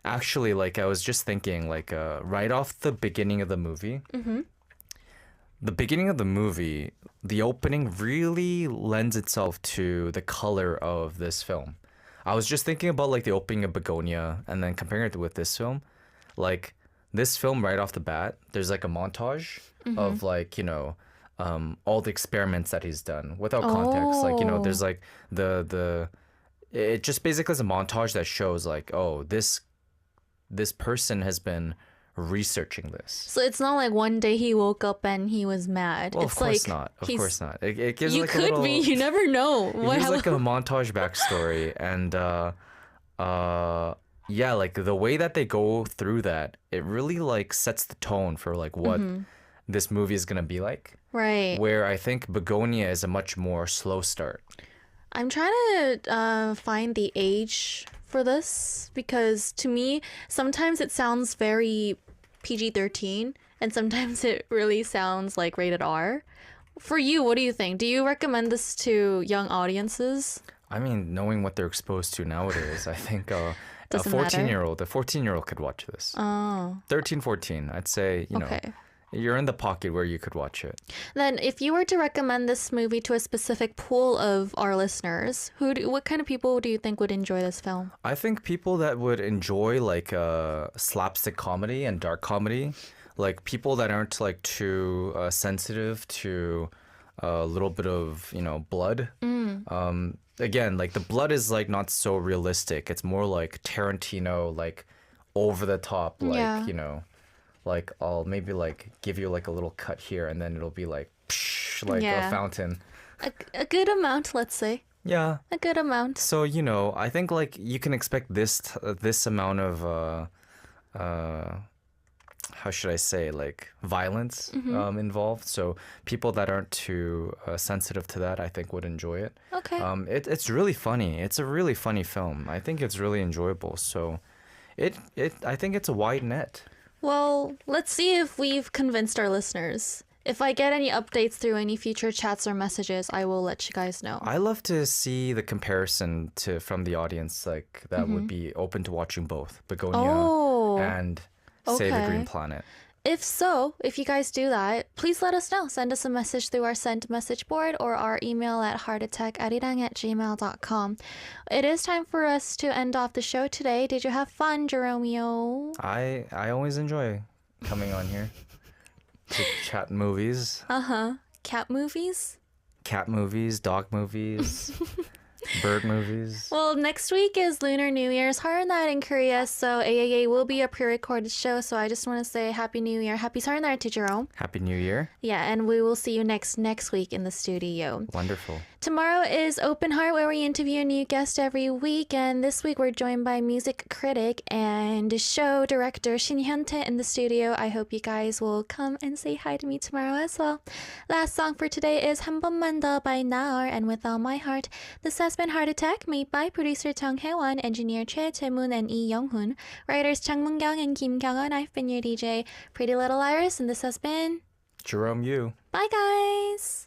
Actually, like I was just thinking like right off the beginning of the movie, the beginning of the movie, the opening really lends itself to the color of this film. I was just thinking about like the opening of Begonia and then comparing it with this film. Like this film right off the bat, there's like a montage of like, all the experiments that he's done without context. Like, there's like it just basically is a montage that shows like, oh, this person has been researching this. So it's not like one day he woke up and he was mad. Well, it's of course like not. Of course not. It gives you like could a little, be. You never know. It gives like a montage backstory, and yeah, like the way that they go through that, it really like sets the tone for like what this movie is gonna be like. Right. Where I think Begonia is a much more slow start. I'm trying to find the age for this because to me sometimes it sounds very PG-13 and sometimes it really sounds like rated R. For you, what do you think? Do you recommend this to young audiences? I mean, knowing what they're exposed to nowadays, I think a Doesn't matter? 14-year-old could watch this. Oh. 13, 14, I'd say, Okay. You're in the pocket where you could watch it. Then if you were to recommend this movie to a specific pool of our listeners, what kind of people do you think would enjoy this film? I think people that would enjoy like slapstick comedy and dark comedy, like people that aren't like too sensitive to a little bit of, blood. Again, like the blood is like not so realistic. It's more like Tarantino, like over the top, like, like I'll maybe like give you like a little cut here and then it'll be like psh, like a fountain. A good amount, let's say. Yeah. A good amount. So, I think like you can expect this amount of how should I say, like violence involved. So people that aren't too sensitive to that, I think would enjoy it. Okay. It's really funny. It's a really funny film. I think it's really enjoyable. So I think it's a wide net. Well, let's see if we've convinced our listeners. If I get any updates through any future chats or messages, I will let you guys know. I love to see the comparison from the audience, like that would be open to watching both Begonia and Save the Green Planet. If so, if you guys do that, please let us know. Send us a message through our sent message board or our email at heartattack@arirang@gmail.com. It is time for us to end off the show today. Did you have fun, Jeromeo? I always enjoy coming on here to chat movies. Cat movies? Cat movies, dog movies, bird movies. Well, next week is Lunar New Year's Hard Night in Korea, so AAA will be a pre-recorded show. So I just want to say Happy New Year, Happy Hard Night to Jerome. Happy New Year. Yeah, and we will see you next week in the studio. Wonderful. Tomorrow is Open Heart, where we interview a new guest every week, and this week we're joined by music critic and show director Shin Hyun-tae in the studio. I hope you guys will come and say hi to me tomorrow as well. Last song for today is 한 번만 더 by Naor and With All My Heart. This has been Heart Attack, made by producer Jung Hae-won, engineer Choi Tae-moon and Lee Young-hoon, writers Chang Moon-kyung and Kim Kyung-won. I've been your DJ, Pretty Little Iris, and this has been Jerome Yu. Bye, guys!